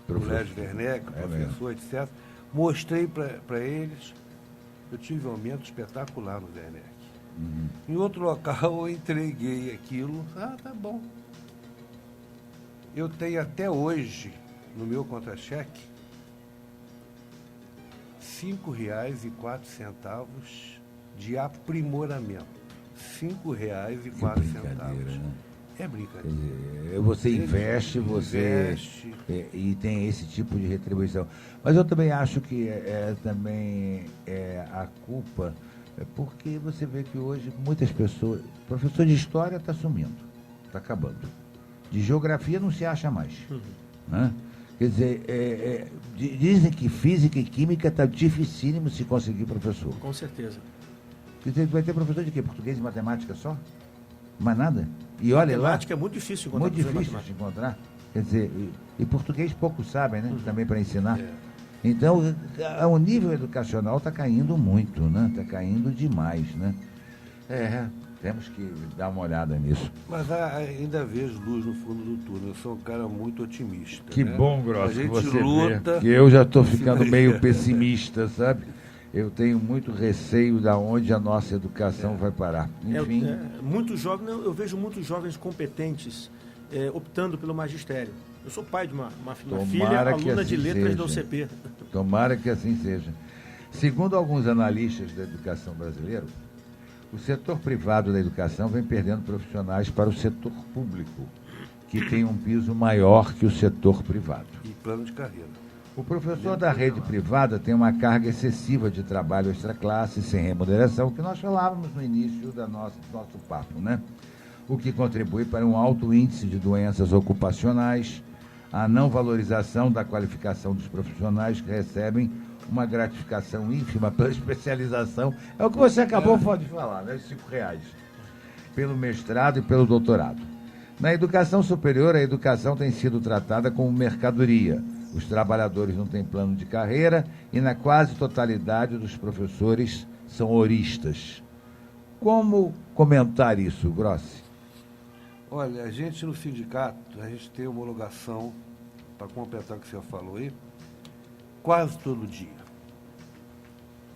Colégio Werneck, professor, etc. Mostrei para eles, eu tive um aumento espetacular no Werneck. Em outro local eu entreguei aquilo, tá bom. Eu tenho até hoje, no meu contra-cheque, R$ 5,04 de aprimoramento. R$ 5,04. Né? É brincadeira. Você investe, e tem esse tipo de retribuição. Mas eu também acho que também a culpa, porque você vê que hoje muitas pessoas... Professor de história está sumindo, está acabando. De geografia não se acha mais. Né? Quer dizer, dizem que física e química está dificílimo se conseguir professor. Com certeza. Quer dizer, vai ter professor de quê? Português e matemática só? Mais nada? E olha matemática é muito difícil encontrar. Muito difícil de encontrar. Quer dizer, e português poucos sabem, né? Também para ensinar. Então, o nível educacional está caindo muito, né? Está caindo demais, né? Temos que dar uma olhada nisso. Mas ainda vejo luz no fundo do túnel. Eu sou um cara muito otimista. Que bom, Grosso, que você luta. Que eu já estou ficando meio pessimista, sabe? Eu tenho muito receio de onde a nossa educação vai parar. Enfim. Muitos jovens, eu vejo muitos jovens competentes optando pelo magistério. Eu sou pai de uma filha, aluna de letras da UCP. Tomara que assim seja. Segundo alguns analistas da educação brasileira, o setor privado da educação vem perdendo profissionais para o setor público, que tem um piso maior que o setor privado. E plano de carreira. O professor da rede privada tem uma carga excessiva de trabalho extraclasse, sem remuneração, que nós falávamos no início do nosso papo, né? O que contribui para um alto índice de doenças ocupacionais, a não valorização da qualificação dos profissionais que recebem uma gratificação ínfima pela especialização. É o que você acabou de falar, né? R$5, pelo mestrado e pelo doutorado. Na educação superior, a educação tem sido tratada como mercadoria. Os trabalhadores não têm plano de carreira e na quase totalidade dos professores são horistas. Como comentar isso, Grossi? Olha, a gente no sindicato, a gente tem homologação para completar o que você falou aí, quase todo dia.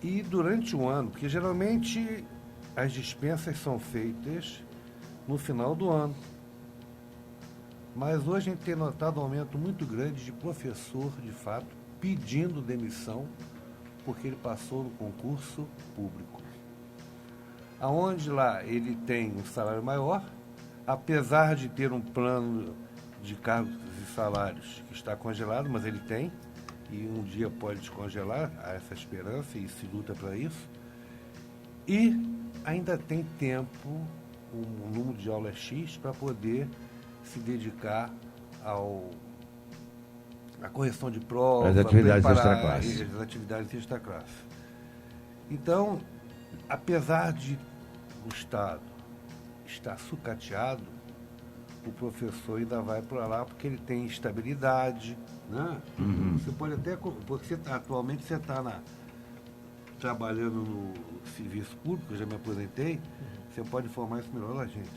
E durante um ano, porque geralmente as dispensas são feitas no final do ano. Mas hoje a gente tem notado um aumento muito grande de professor, de fato, pedindo demissão porque ele passou no concurso público. Aonde lá ele tem um salário maior, apesar de ter um plano de cargos e salários que está congelado, mas ele tem, e um dia pode descongelar, há essa esperança e se luta para isso. E ainda tem tempo, um número de aulas X, para poder se dedicar à correção de provas, as atividades extra-classe. As atividades extra-classe. Então, apesar de o Estado estar sucateado, o professor ainda vai para lá porque ele tem estabilidade, né? Você pode até, porque atualmente você está trabalhando no serviço público, eu já me aposentei, você pode informar isso melhor a gente.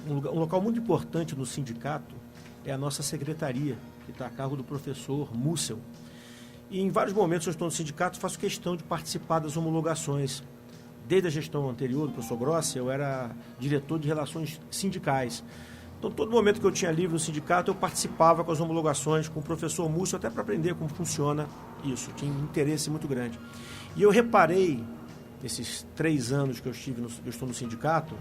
Um local muito importante no sindicato é a nossa secretaria, que está a cargo do professor Mussel. E em vários momentos eu estou no sindicato, faço questão de participar das homologações. Desde a gestão anterior do professor Grossi, eu era diretor de relações sindicais. Então, todo momento que eu tinha livre no sindicato, eu participava com as homologações com o professor Mussel, até para aprender como funciona isso. Tinha um interesse muito grande. E eu reparei, nesses 3 anos que eu estou no sindicato,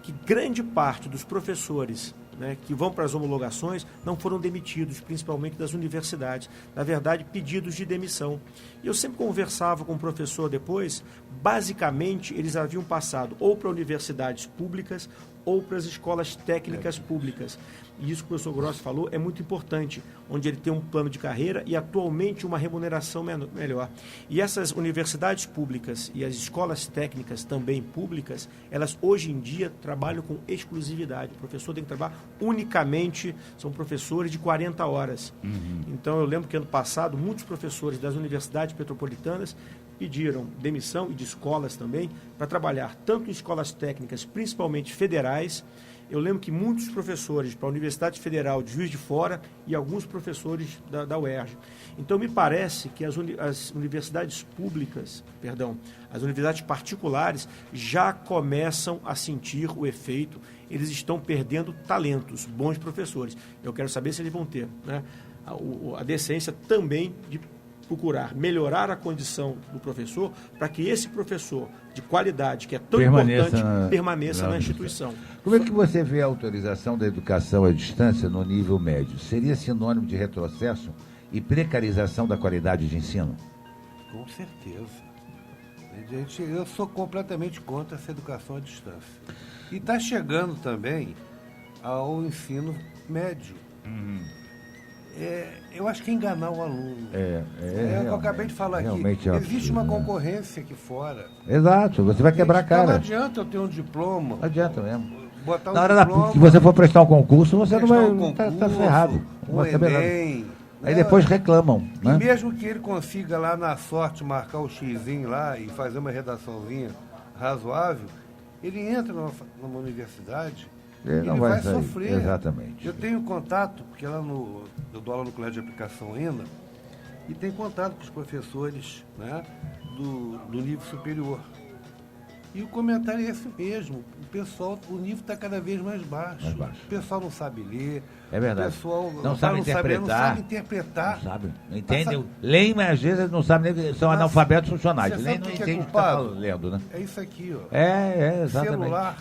que grande parte dos professores, né, que vão para as homologações não foram demitidos, principalmente das universidades. Na verdade, pedidos de demissão. E eu sempre conversava com o professor depois, basicamente eles haviam passado ou para universidades públicas ou para as escolas técnicas públicas. E isso que o professor Grossi falou é muito importante, onde ele tem um plano de carreira e atualmente uma remuneração melhor. E essas universidades públicas e as escolas técnicas também públicas, elas hoje em dia trabalham com exclusividade. O professor tem que trabalhar unicamente, são professores de 40 horas. Então eu lembro que ano passado muitos professores das universidades metropolitanas pediram demissão, e de escolas também, para trabalhar tanto em escolas técnicas, principalmente federais. Eu lembro que muitos professores para a Universidade Federal de Juiz de Fora e alguns professores da UERJ. Então, me parece que as universidades públicas, as universidades particulares já começam a sentir o efeito. Eles estão perdendo talentos, bons professores. Eu quero saber se eles vão ter, né, a decência também de procurar melhorar a condição do professor para que esse professor de qualidade, que é tão importante, permaneça na instituição. Como é que você vê a autorização da educação à distância no nível médio? Seria sinônimo de retrocesso e precarização da qualidade de ensino? Com certeza. Eu sou completamente contra essa educação à distância. E está chegando também ao ensino médio. Eu acho que é enganar o aluno. É o que eu acabei de falar aqui. Existe uma concorrência aqui fora. Exato, você vai quebrar a cara. Não adianta eu ter um diploma. Não adianta mesmo. Botar Na hora que você for prestar um concurso, você não vai. Tá ferrado. Não vai saber nada. Aí depois reclamam. E né? mesmo que ele consiga lá na sorte marcar o xizinho lá e fazer uma redaçãozinha razoável, ele entra numa universidade. Ele não vai sofrer. Exatamente. Eu tenho contato, porque lá eu dou aula no Colégio de Aplicação ENA, e tenho contato com os professores, né, do nível superior. E o comentário é esse mesmo. O nível está cada vez mais baixo. O pessoal não sabe ler. É verdade. O pessoal não sabe interpretar. Não sabe. Não entende. Leem, mas às vezes não sabem nem que são analfabetos funcionais. Nem não entende o que está lendo, né? É isso aqui, ó. Exatamente. Celular.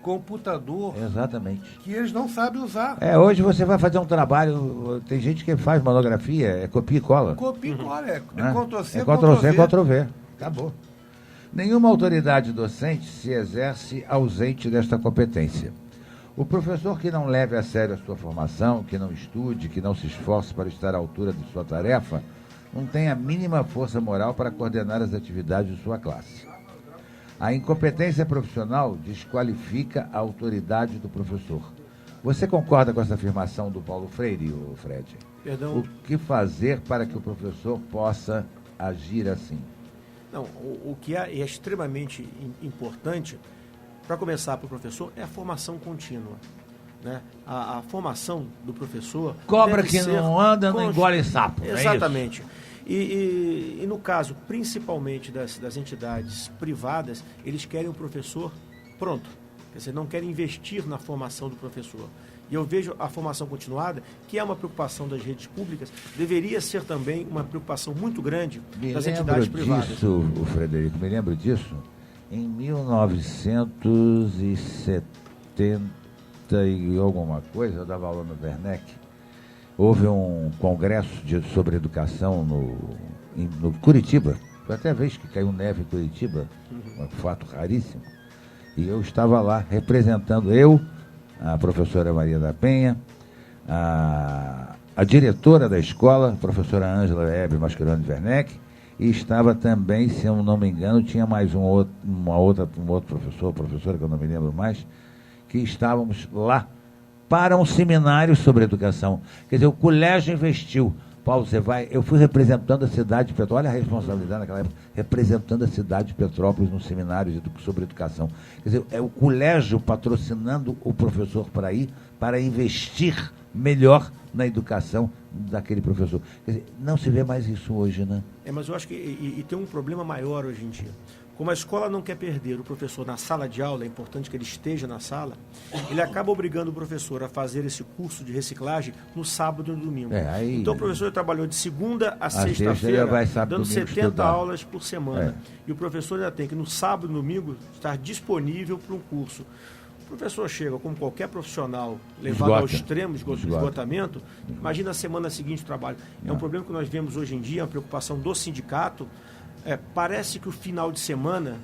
Computador. Exatamente. Que eles não sabem usar. Hoje você vai fazer um trabalho, tem gente que faz monografia, copia e cola. Copia e cola, é Ctrl-C, Ctrl-C, Ctrl-V. Acabou. Nenhuma autoridade docente se exerce ausente desta competência. O professor que não leve a sério a sua formação, que não estude, que não se esforce para estar à altura de sua tarefa, não tem a mínima força moral para coordenar as atividades de sua classe. A incompetência profissional desqualifica a autoridade do professor. Você concorda com essa afirmação do Paulo Freire, Fred? Perdão. O que fazer para que o professor possa agir assim? Não, o que é extremamente importante, para começar para o professor, é a formação contínua. né? A formação do professor... Cobra deve que ser não anda, não engole sapo. Exatamente. E no caso, principalmente das entidades privadas, eles querem o professor pronto. Quer dizer, não querem investir na formação do professor. E eu vejo a formação continuada, que é uma preocupação das redes públicas, deveria ser também uma preocupação muito grande das entidades privadas. Disso, o Frederico, me lembro disso, em 1970 e alguma coisa, eu dava aula no Werneck, houve um congresso sobre educação no Curitiba. Foi até a vez que caiu neve em Curitiba, um fato raríssimo. E eu estava lá representando a professora Maria da Penha, a diretora da escola, a professora Ângela Hebe Mascheroni Werneck, e estava também, se eu não me engano, tinha mais um outro professora, que eu não me lembro mais, que estávamos lá para um seminário sobre educação. Quer dizer, o colégio investiu. Paulo, você vai... Eu fui representando a cidade de Petrópolis, olha a responsabilidade naquela época, representando a cidade de Petrópolis no seminário sobre educação. Quer dizer, é o colégio patrocinando o professor para ir, para investir melhor na educação daquele professor. Quer dizer, não se vê mais isso hoje, né? Mas eu acho que e tem um problema maior hoje em dia. Como a escola não quer perder o professor na sala de aula, é importante que ele esteja na sala, ele acaba obrigando o professor a fazer esse curso de reciclagem no sábado e no domingo. Então o professor trabalhou de segunda a sexta-feira, dando 70 aulas por semana. E o professor ainda tem que, no sábado e no domingo, estar disponível para um curso. O professor chega, como qualquer profissional, levado ao extremo de esgotamento, imagina a semana seguinte o trabalho. É um problema que nós vemos hoje em dia, uma preocupação do sindicato. Parece que o final de semana,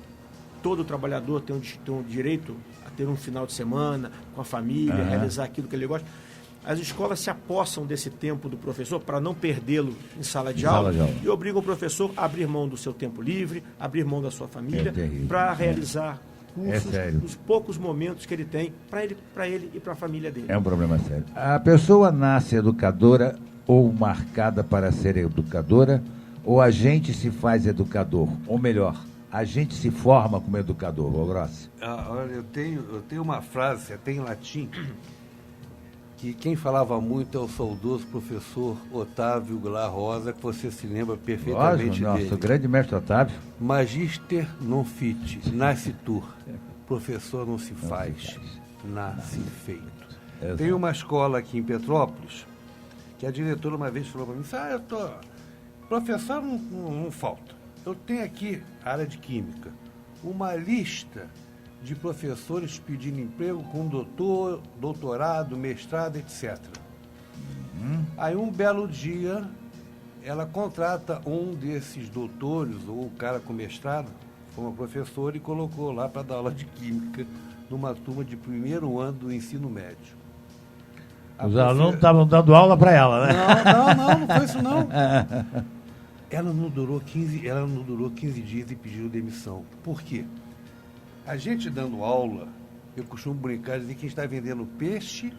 todo trabalhador tem um direito a ter um final de semana com a família, realizar aquilo que ele gosta. As escolas se apossam desse tempo do professor para não perdê-lo em sala de aula e obrigam o professor a abrir mão do seu tempo livre, abrir mão da sua família para realizar cursos nos poucos momentos que ele tem para ele e para a família dele. É um problema sério. A pessoa nasce educadora ou marcada para ser educadora, ou a gente se faz educador? Ou melhor, a gente se forma como educador, Grossi? Olha, eu tenho uma frase, até em latim, que quem falava muito é o saudoso professor Otávio Goulart Rosa, que você se lembra perfeitamente dele. Nosso grande mestre Otávio. Magister non fit, nasce tu. Professor não se faz, nasce feito. Exato. Tem uma escola aqui em Petrópolis, que a diretora uma vez falou para mim, professor não falta. Eu tenho aqui, área de química, uma lista de professores pedindo emprego com doutorado, mestrado, etc. Aí um belo dia, ela contrata um desses doutores, ou o cara com mestrado, como professor, e colocou lá para dar aula de química numa turma de primeiro ano do ensino médio. Os alunos estavam dando aula para ela, né? Não foi isso não. Ela não durou 15 dias e pediu demissão. Por quê? A gente dando aula, eu costumo brincar e dizer que a gente está vendendo peixe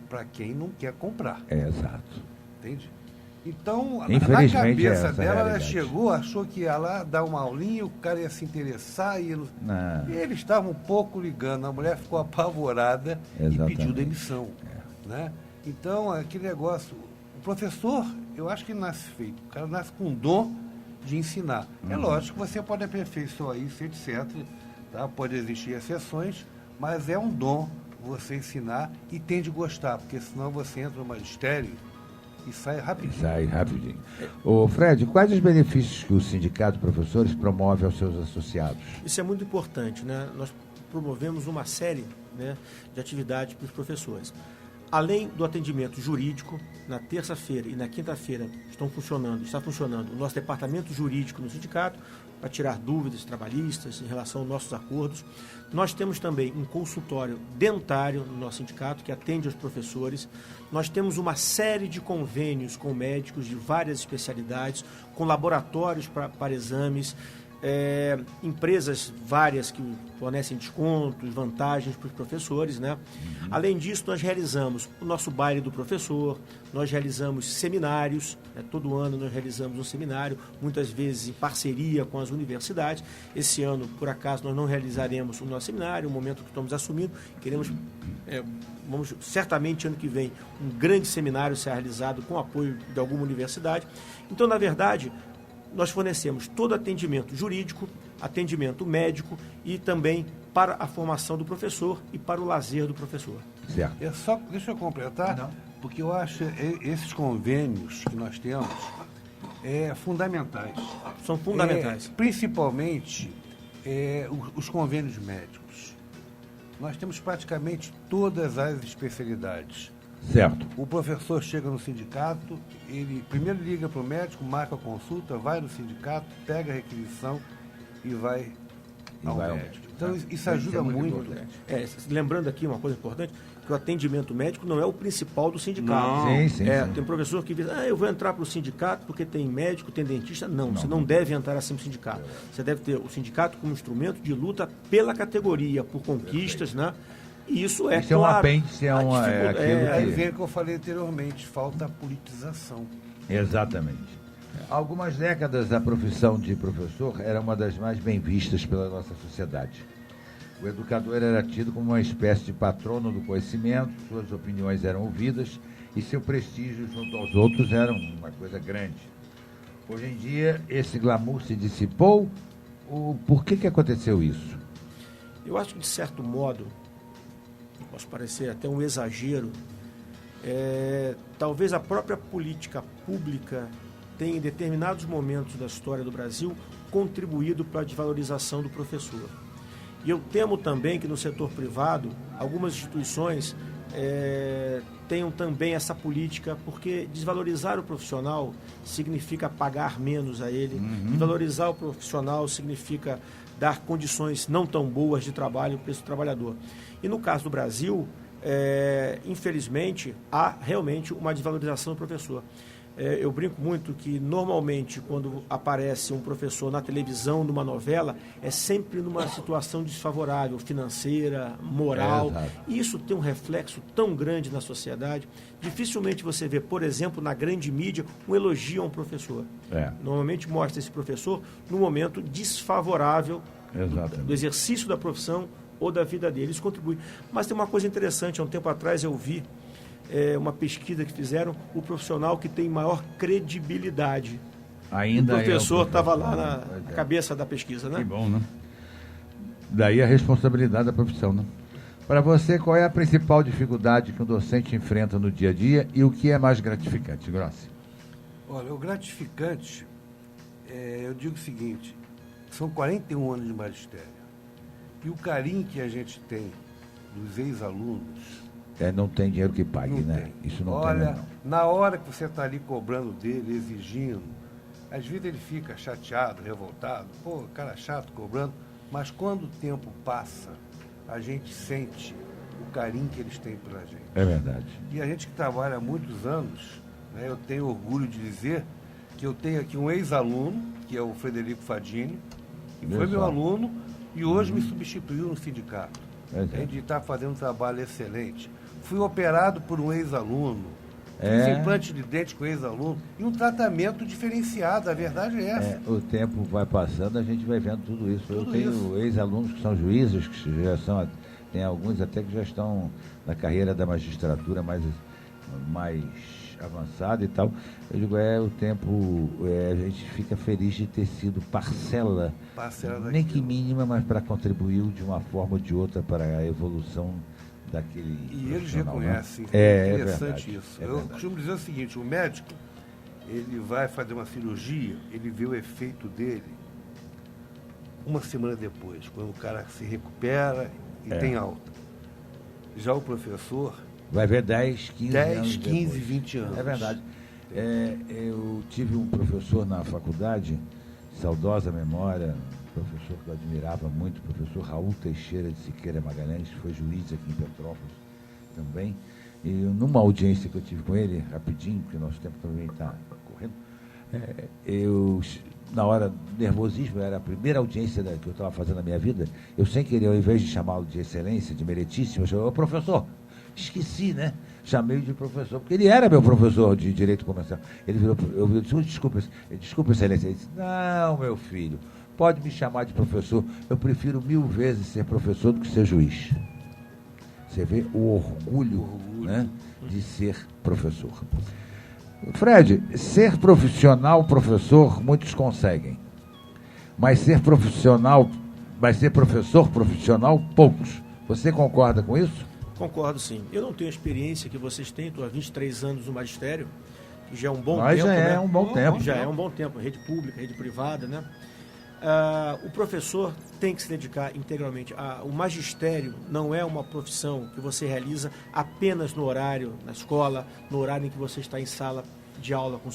para quem não quer comprar. Exato. Entende? Então, na cabeça dela, ela chegou, achou que ia lá dar uma aulinha, o cara ia se interessar, e eles estavam um pouco ligando. A mulher ficou apavorada e pediu demissão. Né? Então, aquele negócio... O professor, eu acho que nasce feito. O cara nasce com um dom de ensinar. É lógico que você pode aperfeiçoar isso, etc. Tá? Pode existir exceções, mas é um dom você ensinar e tem de gostar, porque senão você entra no magistério e sai rapidinho. Ô Fred, quais os benefícios que o Sindicato de Professores promove aos seus associados? Isso é muito importante, né? Nós promovemos uma série, né, de atividades para os professores. Além do atendimento jurídico, na terça-feira e na quinta-feira está funcionando o nosso departamento jurídico no sindicato para tirar dúvidas trabalhistas em relação aos nossos acordos. Nós temos também um consultório dentário no nosso sindicato que atende aos professores. Nós temos uma série de convênios com médicos de várias especialidades, com laboratórios para exames, empresas várias que fornecem descontos, vantagens para os professores, né? Além disso, nós realizamos o nosso baile do professor, nós realizamos seminários, né? Todo ano nós realizamos um seminário, muitas vezes em parceria com as universidades. Esse ano, por acaso, nós não realizaremos o nosso seminário, o momento que estamos assumindo, vamos certamente ano que vem um grande seminário ser realizado com apoio de alguma universidade. Então, na verdade, nós fornecemos todo atendimento jurídico, atendimento médico e também para a formação do professor e para o lazer do professor. Certo. Deixa eu completar, porque eu acho esses convênios que nós temos fundamentais. São fundamentais. Principalmente os convênios médicos. Nós temos praticamente todas as especialidades. Certo. O professor chega no sindicato, ele primeiro liga para o médico, marca a consulta, vai no sindicato, pega a requisição e vai ao médico. Então, isso ajuda muito. Lembrando aqui uma coisa importante, que o atendimento médico não é o principal do sindicato. Sim. Tem professor que diz, eu vou entrar para o sindicato porque tem médico, tem dentista. Não, você não deve entrar assim no sindicato. Você deve ter o sindicato como instrumento de luta pela categoria, por conquistas, né? E isso é um apêndice, ver que eu falei anteriormente, falta a politização. Exatamente. Há algumas décadas a profissão de professor era uma das mais bem vistas pela nossa sociedade. O educador era tido como uma espécie de patrono do conhecimento, suas opiniões eram ouvidas e seu prestígio junto aos outros era uma coisa grande. Hoje em dia, esse glamour se dissipou. Por que aconteceu isso? Eu acho que, de certo modo, posso parecer até um exagero, talvez a própria política pública tenha, em determinados momentos da história do Brasil, contribuído para a desvalorização do professor. E eu temo também que no setor privado, algumas instituições tenham também essa política, porque desvalorizar o profissional significa pagar menos a ele, desvalorizar o profissional significa dar condições não tão boas de trabalho para esse trabalhador. E no caso do Brasil, infelizmente, há realmente uma desvalorização do professor. Eu brinco muito que, normalmente, quando aparece um professor na televisão, numa novela, é sempre numa situação desfavorável, financeira, moral. E isso tem um reflexo tão grande na sociedade. Dificilmente você vê, por exemplo, na grande mídia, um elogio a um professor. Normalmente mostra esse professor num momento desfavorável do exercício da profissão ou da vida dele. Isso contribui. Mas tem uma coisa interessante. Há um tempo atrás eu vi uma pesquisa que fizeram, o profissional que tem maior credibilidade. Ainda o professor estava lá na cabeça da pesquisa, né? Que bom, né? Daí a responsabilidade da profissão, né? Para você, qual é a principal dificuldade que um docente enfrenta no dia a dia e o que é mais gratificante, Grossi? Olha, o gratificante, eu digo o seguinte, são 41 anos de magistério. E o carinho que a gente tem dos ex-alunos... não tem dinheiro que pague, não né? Tem. Isso não Olha, tem, não. Na hora que você está ali cobrando dele, exigindo, às vezes ele fica chateado, revoltado, cara chato cobrando, mas quando o tempo passa, a gente sente o carinho que eles têm pela gente. É verdade. E a gente que trabalha há muitos anos, né, eu tenho orgulho de dizer que eu tenho aqui um ex-aluno, que é o Frederico Fadini, que foi meu aluno e hoje me substituiu no sindicato. Ele está fazendo um trabalho excelente. Fui operado por um ex-aluno, fiz implante de dente com ex-aluno e um tratamento diferenciado, a verdade é essa. O tempo vai passando, a gente vai vendo tudo isso. Eu tenho ex-alunos que são juízes, que já são, tem alguns até que já estão na carreira da magistratura mais avançada e tal. Eu digo, o tempo, a gente fica feliz de ter sido parcela nem que mínima, mas para contribuir de uma forma ou de outra para a evolução daquele. E eles reconhecem, é interessante verdade, isso. Eu costumo dizer o seguinte, o médico, ele vai fazer uma cirurgia, ele vê o efeito dele uma semana depois, quando o cara se recupera e tem alta. Já o professor... vai ver 10, 15 anos 10, 15, depois. 20 anos. É verdade. Eu tive um professor na faculdade, saudosa memória, professor que eu admirava muito, o professor Raul Teixeira de Siqueira Magalhães, que foi juiz aqui em Petrópolis também. E numa audiência que eu tive com ele, rapidinho, porque nosso tempo também está correndo, eu na hora, nervosismo, era a primeira audiência que eu estava fazendo na minha vida, eu sem querer, ao invés de chamá-lo de excelência, de meritíssimo, eu chamei, professor, esqueci, né? Chamei de professor, porque ele era meu professor de Direito Comercial. Ele virou, eu disse, desculpa, excelência. Ele disse, não, meu filho, pode me chamar de professor, eu prefiro 1000 vezes ser professor do que ser juiz. Você vê o orgulho. Né, de ser professor. Fred, ser profissional, professor, muitos conseguem. Mas ser profissional, professor profissional, poucos. Você concorda com isso? Concordo, sim. Eu não tenho a experiência que vocês têm, estou há 23 anos no magistério, que já é um bom Mas tempo. Já é um bom tempo. Já é um bom tempo, rede pública, rede privada, né? O professor tem que se dedicar integralmente. O magistério não é uma profissão que você realiza apenas no horário, na escola, no horário em que você está em sala de aula com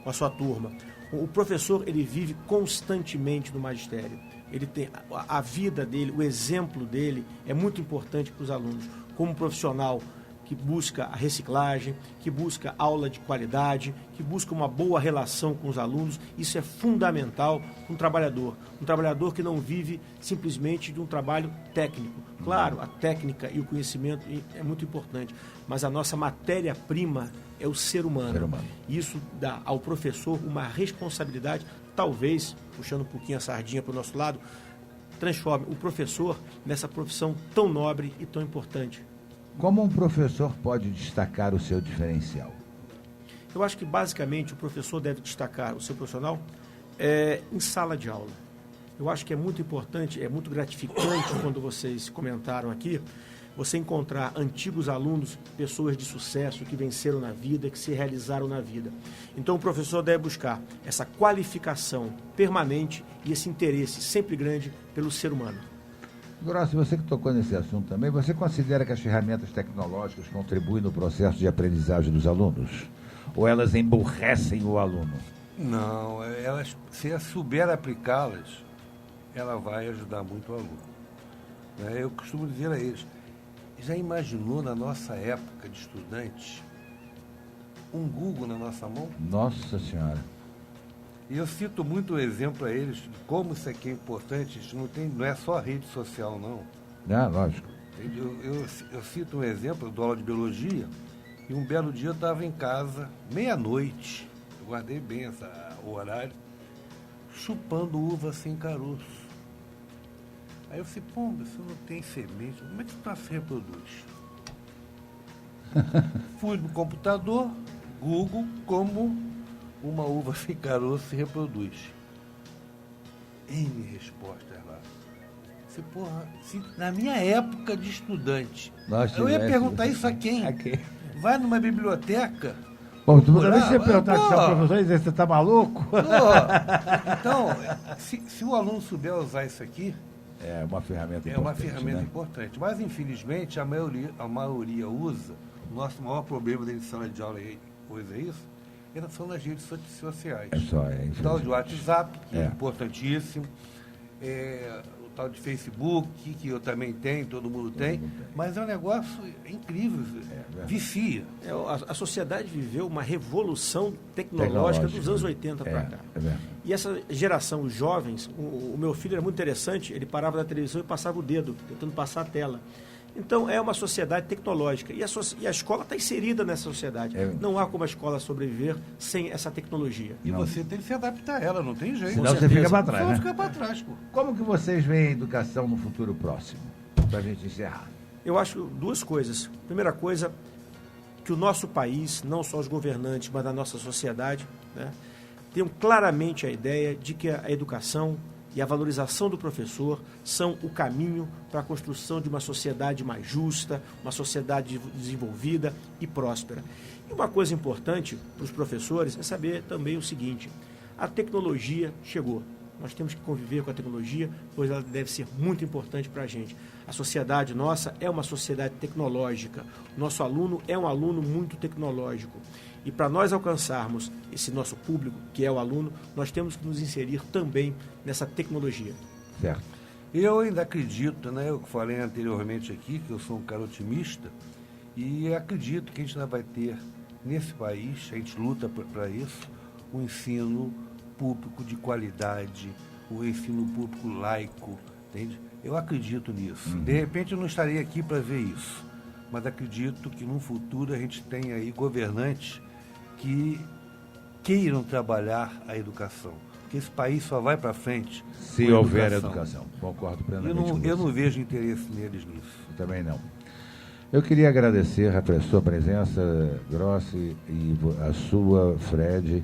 a sua turma. O professor, ele vive constantemente no magistério. Ele tem a vida dele, o exemplo dele é muito importante para os alunos. Como profissional que busca a reciclagem, que busca aula de qualidade, que busca uma boa relação com os alunos, isso é fundamental para um trabalhador que não vive simplesmente de um trabalho técnico. Claro, a técnica e o conhecimento é muito importante, mas a nossa matéria-prima é o ser humano. Isso dá ao professor uma responsabilidade, talvez, puxando um pouquinho a sardinha para o nosso lado, transforme o professor nessa profissão tão nobre e tão importante. Como um professor pode destacar o seu diferencial? Eu acho que, basicamente, o professor deve destacar o seu profissional em sala de aula. Eu acho que é muito importante, é muito gratificante, quando vocês comentaram aqui, você encontrar antigos alunos, pessoas de sucesso, que venceram na vida, que se realizaram na vida. Então, o professor deve buscar essa qualificação permanente e esse interesse sempre grande pelo ser humano. Grossi, você que tocou nesse assunto também, você considera que as ferramentas tecnológicas contribuem no processo de aprendizagem dos alunos? Ou elas emburrecem o aluno? Não, se souber aplicá-las, ela vai ajudar muito o aluno. Eu costumo dizer a eles, já imaginou na nossa época de estudantes, um Google na nossa mão? Nossa Senhora! E eu cito muito o exemplo a eles de como isso aqui é importante. Isso não é só rede social, não. Lógico. Eu cito um exemplo, eu dou aula de biologia, e um belo dia eu estava em casa, meia-noite, eu guardei bem o horário, chupando uva sem caroço. Aí eu falei, você não tem semente, como é que tu se reproduz? Fui no computador, Google, como uma uva sem caroço se reproduz. N respostas lá. Se na minha época de estudante, eu ia perguntar isso a quem? Vai numa biblioteca? Bom, tu também se perguntar se é o professor e dizer, você está maluco? Então, se o aluno souber usar isso aqui, é uma ferramenta importante. É uma ferramenta importante. Mas, infelizmente, a maioria usa. O nosso maior problema dentro de sala de aula hoje é isso. Elas são nas redes sociais. O tal de WhatsApp, que é importantíssimo, o tal de Facebook, que eu também tenho, todo mundo tem, mas é um negócio incrível, vicia. A sociedade viveu uma revolução tecnológica dos anos 80 para cá. E essa geração, os jovens, o meu filho era muito interessante, ele parava na televisão e passava o dedo, tentando passar a tela. Então, é uma sociedade tecnológica. E a escola está inserida nessa sociedade. Não há como a escola sobreviver sem essa tecnologia. E você tem que se adaptar a ela, não tem jeito. Senão você fica para trás, né? Fica para trás, pô. Como que vocês veem a educação no futuro próximo? Para a gente encerrar. Eu acho duas coisas. Primeira coisa, que o nosso país, não só os governantes, mas a nossa sociedade, né, tenham claramente a ideia de que a educação e a valorização do professor são o caminho para a construção de uma sociedade mais justa, uma sociedade desenvolvida e próspera. E uma coisa importante para os professores é saber também o seguinte, a tecnologia chegou. Nós temos que conviver com a tecnologia, pois ela deve ser muito importante para a gente. A sociedade nossa é uma sociedade tecnológica. O nosso aluno é um aluno muito tecnológico. E para nós alcançarmos esse nosso público, que é o aluno, nós temos que nos inserir também nessa tecnologia. Certo. Eu ainda acredito, né? Eu falei anteriormente aqui que eu sou um cara otimista e acredito que a gente ainda vai ter nesse país, a gente luta para isso, um ensino público de qualidade, o ensino público laico, entende? Eu acredito nisso. De repente eu não estarei aqui para ver isso, mas acredito que no futuro a gente tem aí governantes que queiram trabalhar a educação. Porque esse país só vai para frente se houver educação. Concordo plenamente com você. Eu não vejo interesse neles nisso. Eu também não. Eu queria agradecer a sua presença, Grossi, e a sua, Fred,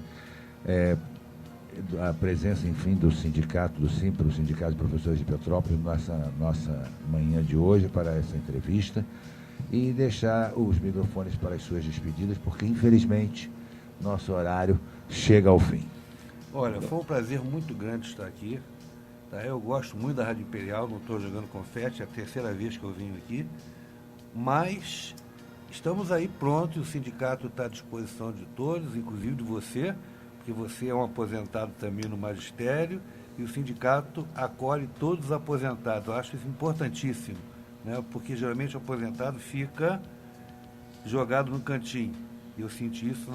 a presença, enfim, do sindicato, do SIMPRO, o Sindicato de Professores de Petrópolis, nossa manhã de hoje para essa entrevista, e deixar os microfones para as suas despedidas, porque, infelizmente, nosso horário chega ao fim. Olha, foi um prazer muito grande estar aqui. Tá? Eu gosto muito da Rádio Imperial, não estou jogando confete, é a terceira vez que eu venho aqui, mas estamos aí prontos, o sindicato está à disposição de todos, inclusive de você, porque você é um aposentado também no magistério, e o sindicato acolhe todos os aposentados. Eu acho isso importantíssimo, né? Porque geralmente o aposentado fica jogado no cantinho. E eu senti isso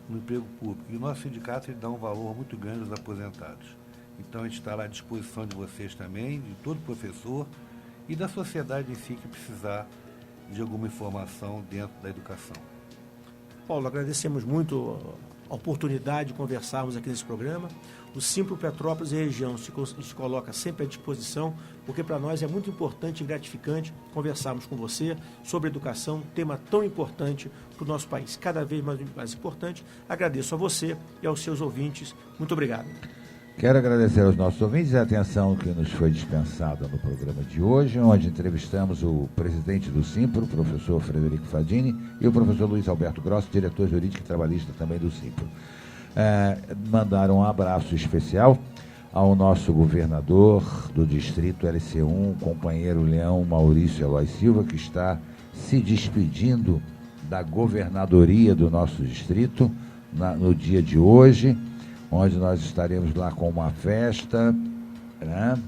no emprego público. E o nosso sindicato ele dá um valor muito grande aos aposentados. Então a gente está lá à disposição de vocês também, de todo professor e da sociedade em si que precisar de alguma informação dentro da educação. Paulo, agradecemos muito a oportunidade de conversarmos aqui nesse programa. O SIMPRO Petrópolis e região se coloca sempre à disposição, porque para nós é muito importante e gratificante conversarmos com você sobre educação, tema tão importante para o nosso país, cada vez mais importante. Agradeço a você e aos seus ouvintes. Muito obrigado. Quero agradecer aos nossos ouvintes a atenção que nos foi dispensada no programa de hoje, onde entrevistamos o presidente do SIMPRO, o professor Frederico Fadini, e o professor Luiz Alberto Grossi, diretor jurídico e trabalhista também do SIMPRO. Mandar um abraço especial ao nosso governador do distrito LC1, companheiro Leão Maurício Eloy Silva, que está se despedindo da governadoria do nosso distrito no dia de hoje, onde nós estaremos lá com uma festa, né?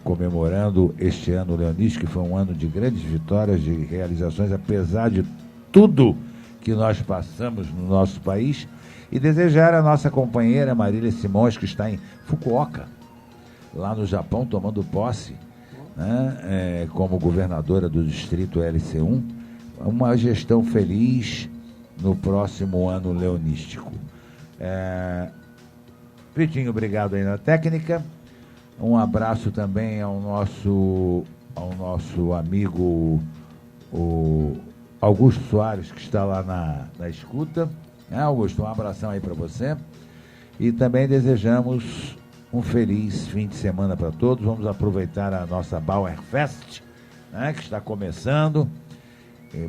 Comemorando este ano leonístico, que foi um ano de grandes vitórias, de realizações, apesar de tudo que nós passamos no nosso país, e desejar à nossa companheira Marília Simões, que está em Fukuoka, lá no Japão, tomando posse, né, como governadora do distrito LC1, uma gestão feliz no próximo ano leonístico. Vitinho, obrigado aí na técnica. Um abraço também ao nosso amigo o Augusto Soares, que está lá na escuta. Augusto, um abração aí para você. E também desejamos um feliz fim de semana para todos. Vamos aproveitar a nossa Bauer Fest, né, que está começando,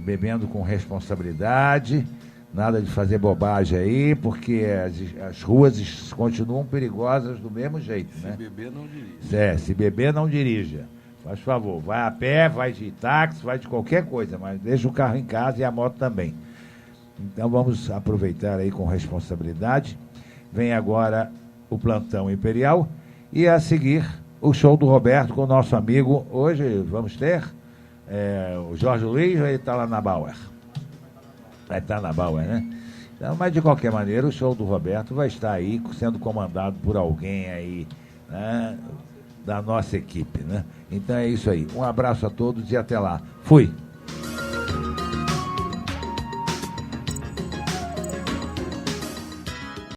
bebendo com responsabilidade. Nada de fazer bobagem aí, porque as ruas continuam perigosas do mesmo jeito, né? Se beber, não dirija. Se beber, não dirija. Faz favor, vai a pé, vai de táxi, vai de qualquer coisa, mas deixa o carro em casa e a moto também. Então vamos aproveitar aí com responsabilidade. Vem agora o Plantão Imperial e a seguir o show do Roberto com o nosso amigo. Hoje vamos ter o Jorge Luiz, ele está lá na Bauer. Vai estar na Bauer, né? Então, mas de qualquer maneira, o show do Roberto vai estar aí sendo comandado por alguém aí, né, da nossa equipe, né? Então é isso aí. Um abraço a todos e até lá. Fui!